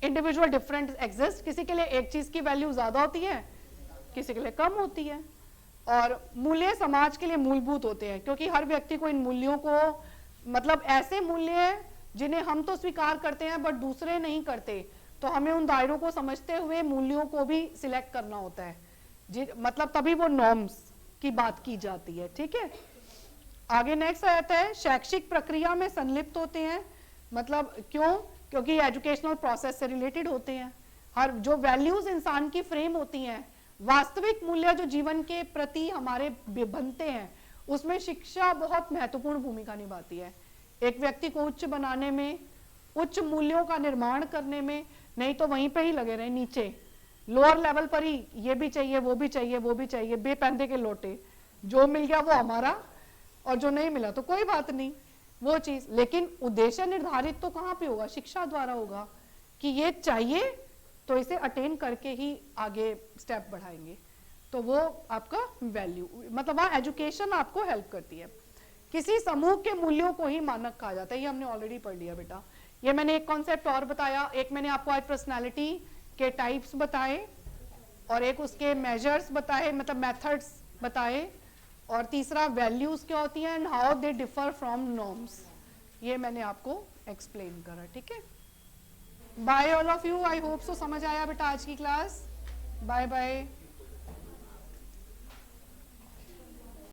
इंडिविजुअल डिफरेंट एग्जिस्ट। किसी के लिए एक चीज की वैल्यू ज्यादा होती है, किसी के लिए कम होती है। और मूल्य समाज के लिए मूलभूत होते हैं, क्योंकि हर व्यक्ति को इन मूल्यों को, मतलब ऐसे मूल्य जिन्हें हम तो स्वीकार करते हैं बट दूसरे नहीं करते, तो हमें उन दायरों को समझते हुए मूल्यों को भी सिलेक्ट करना होता है मतलब तभी वो नॉर्म्स की बात की जाती है। ठीक है, आगे नेक्स्ट आता है शैक्षिक प्रक्रिया में संलिप्त होते हैं। मतलब क्यों? क्योंकि एजुकेशनल प्रोसेस से रिलेटेड होते हैं। हर जो वैल्यूज इंसान की फ्रेम होती हैं, वास्तविक मूल्य जो जीवन के प्रति हमारे बनते हैं, उसमें शिक्षा बहुत महत्वपूर्ण भूमिका निभाती है। एक व्यक्ति को उच्च बनाने में, उच्च मूल्यों का निर्माण करने में, नहीं तो वहीं पे ही लगे रहे नीचे लोअर लेवल पर ही, ये भी चाहिए वो भी चाहिए वो भी चाहिए, बेपैंदे के लोटे, जो मिल गया वो हमारा और जो नहीं मिला तो कोई बात नहीं, वो चीज। लेकिन उद्देश्य निर्धारित तो कहाँ पे होगा? शिक्षा द्वारा होगा कि ये चाहिए तो इसे अटेन करके ही आगे स्टेप बढ़ाएंगे। तो वो आपका वैल्यू, मतलब वहाँ एजुकेशन आपको हेल्प करती है। किसी समूह के मूल्यों को ही मानक कहा जाता है, ये हमने ऑलरेडी पढ़ लिया बेटा। ये मैंने एक कॉन्सेप्ट और बताया, एक मैंने आपको आज पर्सनालिटी के टाइप्स बताए और एक उसके मेजर्स बताए, मतलब मेथड्स बताए, और तीसरा वैल्यूज क्या होती हैं and how they differ from norms, ये मैंने आपको एक्सप्लेन करा। ठीक है, bye all of you, I hope so समझ आया बेटा आज की क्लास। Bye bye.